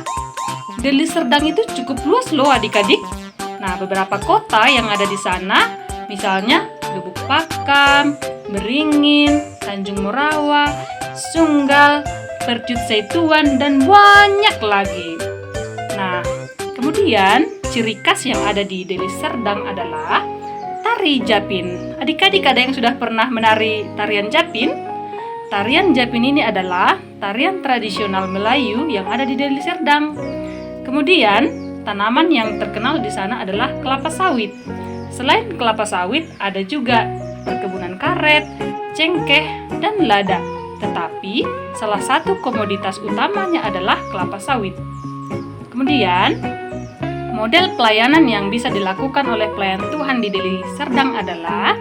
Deli Serdang itu cukup luas loh adik-adik. Nah, beberapa kota yang ada di sana, misalnya Lubuk Pakam, Beringin, Tanjung Morawa, Sunggal, Percut Setuan, dan banyak lagi. Nah, kemudian ciri khas yang ada di Deli Serdang adalah tari Japin. Adik-adik ada yang sudah pernah menari tarian Japin? Tarian Japin ini adalah tarian tradisional Melayu yang ada di Deli Serdang. Kemudian, tanaman yang terkenal di sana adalah kelapa sawit. Selain kelapa sawit, ada juga perkebunan karet, cengkeh, dan lada. Tetapi, salah satu komoditas utamanya adalah kelapa sawit. Kemudian, model pelayanan yang bisa dilakukan oleh pelayan Tuhan di Deli Serdang adalah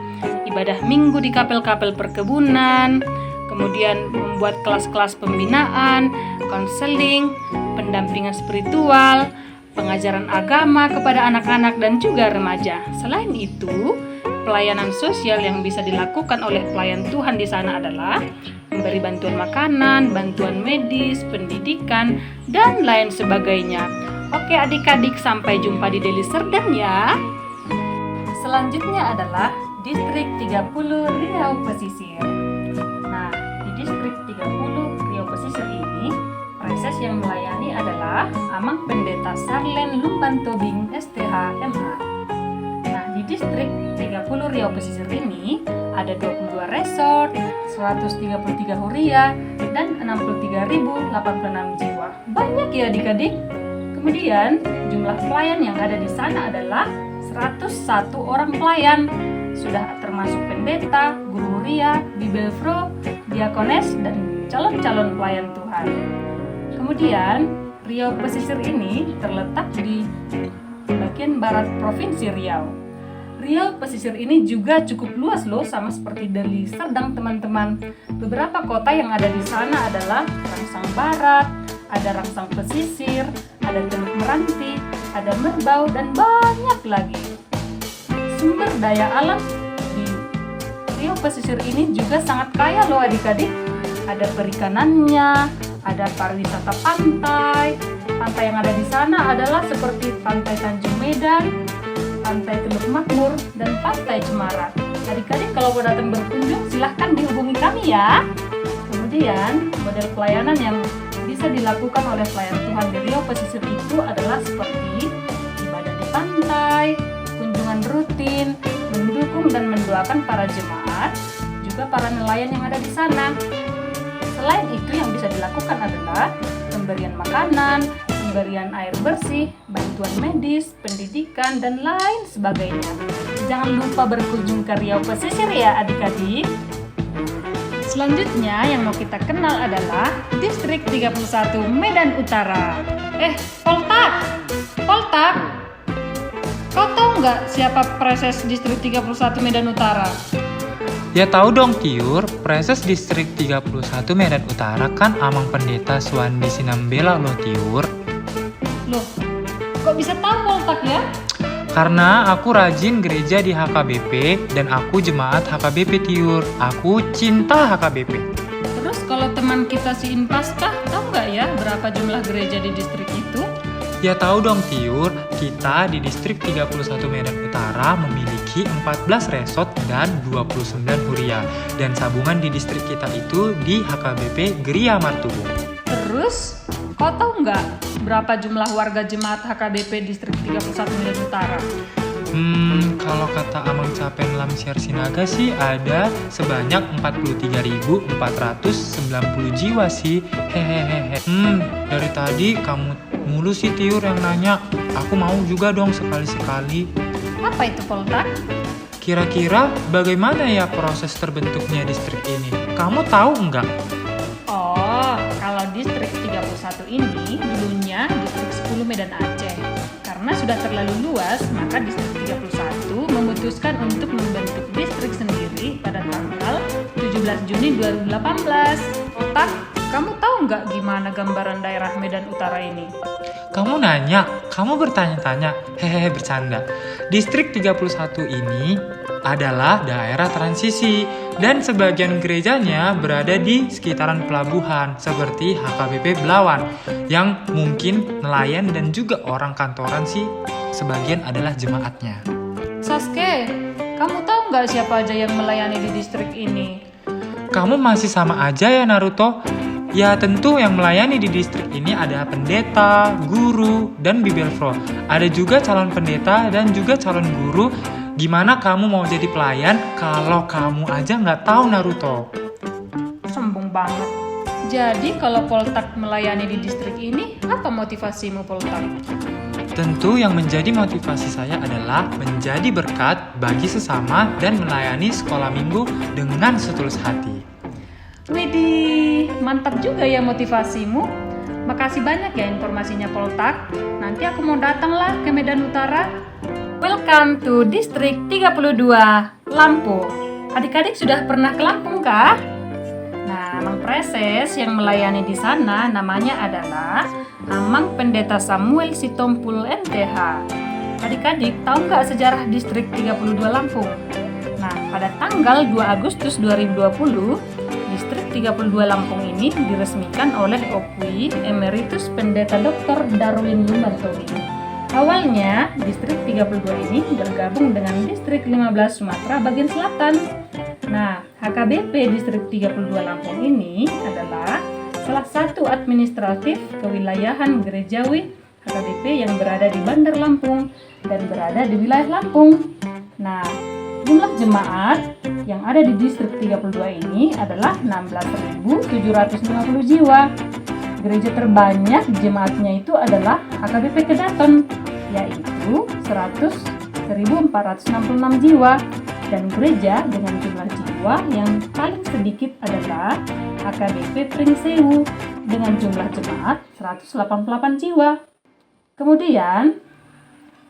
ibadah minggu di kapel-kapel perkebunan, kemudian membuat kelas-kelas pembinaan, konseling, pendampingan spiritual, pengajaran agama kepada anak-anak dan juga remaja. Selain itu, pelayanan sosial yang bisa dilakukan oleh pelayan Tuhan di sana adalah memberi bantuan makanan, bantuan medis, pendidikan, dan lain sebagainya. Oke adik-adik, sampai jumpa di Deli Serdang ya. Selanjutnya adalah Distrik 30 Riau Pesisir. Nah, di Distrik 30 Riau Pesisir ini, preses yang melayani adalah Amang Pendeta Sarlen Lumban Tobing STH MA. Nah, di Distrik 30 Riau Pesisir ini ada 22 resort, 133 huria, dan 63.086 jiwa. Banyak ya adik-adik. Kemudian, jumlah pelayan yang ada di sana adalah 101 orang pelayan. Sudah termasuk pendeta, guru huria, bibelfro, diakones, dan calon-calon pelayan Tuhan. Kemudian, Riau Pesisir ini terletak di bagian barat Provinsi Riau. Riau Pesisir ini juga cukup luas loh, sama seperti Deli Serdang teman-teman. Beberapa kota yang ada di sana adalah Rangsang Barat, ada Rangsang Pesisir, ada Teluk Meranti, ada Merbau, dan banyak lagi. Sumber daya alam di Riau Pesisir ini juga sangat kaya loh adik-adik. Ada perikanannya, ada pariwisata pantai. Pantai yang ada di sana adalah seperti Pantai Tanjung Medan, Pantai Teluk Makmur, dan Pantai Cemara. Adik-adik kalau mau datang berkunjung silahkan dihubungi kami ya. Kemudian model pelayanan yang bisa dilakukan oleh pelayan Tuhan di Riau Pesisir itu adalah seperti ibadah di pantai, kunjungan rutin, mendukung dan mendoakan para jemaat, juga para nelayan yang ada di sana. Selain itu yang bisa dilakukan adalah pemberian makanan, pemberian air bersih, bantuan medis, pendidikan, dan lain sebagainya. Jangan lupa berkunjung ke Riau Pesisir ya adik-adik. Selanjutnya yang mau kita kenal adalah Distrik 31 Medan Utara. Poltak, kau tahu nggak siapa preses Distrik 31 Medan Utara? Ya tahu dong Tiur, preses Distrik 31 Medan Utara kan Amang Pendeta Suwandi Sinambela loh Tiur. Loh, kok bisa tahu Poltak ya? Karena aku rajin gereja di HKBP dan aku jemaat HKBP Tiur. Aku cinta HKBP. Terus kalau teman kita si Inpaskah, tahu nggak ya berapa jumlah gereja di distrik itu? Ya tahu dong Tiur, kita di Distrik 31 Medan Utara memiliki 14 resort dan 29 huria. Dan sabungan di distrik kita itu di HKBP Geria Martubung. Terus, kau tahu nggak berapa jumlah warga jemaat HKBP Distrik 31 Medan Utara? Kalau kata Amang Capen Lamsiar Sinaga sih ada sebanyak 43.490 jiwa sih. Hehehe. Dari tadi kamu mulu sih Tiur yang nanya. Aku mau juga dong sekali-sekali. Apa itu Poltak? Kira-kira bagaimana ya proses terbentuknya distrik ini? Kamu tahu nggak? Oh, kalau distrik 31 ini dulunya distrik 10 Medan Aceh. Karena sudah terlalu luas, maka distrik 31 memutuskan untuk membentuk distrik sendiri pada tanggal 17 Juni 2018. Otak, kamu tahu nggak gimana gambaran daerah Medan Utara ini? Kamu nanya, kamu bertanya-tanya. Hehehe, bercanda. Distrik 31 ini adalah daerah transisi dan sebagian gerejanya berada di sekitaran pelabuhan seperti HKBP Belawan yang mungkin nelayan dan juga orang kantoran sih sebagian adalah jemaatnya. Sasuke, kamu tahu nggak siapa aja yang melayani di distrik ini? Kamu masih sama aja ya Naruto? Ya tentu yang melayani di distrik ini ada pendeta, guru, dan bibelfro. Ada juga calon pendeta dan juga calon guru. Gimana kamu mau jadi pelayan kalau kamu aja nggak tahu Naruto? Sombong banget. Jadi kalau Poltak melayani di distrik ini, apa motivasimu Poltak? Tentu yang menjadi motivasi saya adalah menjadi berkat bagi sesama dan melayani sekolah minggu dengan setulus hati. Widih, mantap juga ya motivasimu. Makasih banyak ya informasinya Poltak. Nanti aku mau datang lah ke Medan Utara. Welcome to Distrik 32, Lampung. Adik-adik sudah pernah ke Lampung kah? Nah, Amang Preses yang melayani di sana namanya adalah Amang Pendeta Samuel Sitompul MTH. Adik-adik tahu nggak sejarah Distrik 32 Lampung? Nah, pada tanggal 2 Agustus 2020, Distrik 32 Lampung ini diresmikan oleh OPWI Emeritus Pendeta Dr. Darwin Lumbantowi. Awalnya, Distrik 32 ini bergabung dengan Distrik 15 Sumatera bagian selatan. Nah, HKBP Distrik 32 Lampung ini adalah salah satu administratif kewilayahan gerejawi HKBP yang berada di Bandar Lampung dan berada di wilayah Lampung. Nah, jumlah jemaat yang ada di distrik 32 ini adalah 16.750 jiwa. Gereja terbanyak jemaatnya itu adalah HKBP Kedaton, yaitu 100.466 jiwa. Dan gereja dengan jumlah jiwa yang paling sedikit adalah HKBP Pringsewu dengan jumlah jemaat 188 jiwa. Kemudian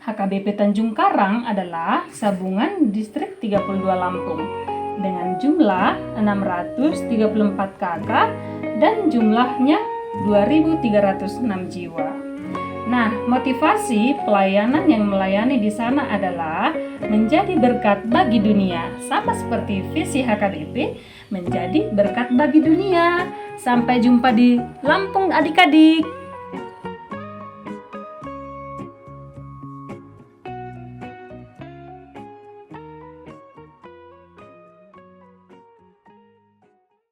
HKBP Tanjung Karang adalah Sabungan Distrik 32 Lampung dengan jumlah 634 KK dan jumlahnya 2.306 jiwa. Nah, motivasi pelayanan yang melayani di sana adalah menjadi berkat bagi dunia, sama seperti visi HKBP menjadi berkat bagi dunia. Sampai jumpa di Lampung adik-adik.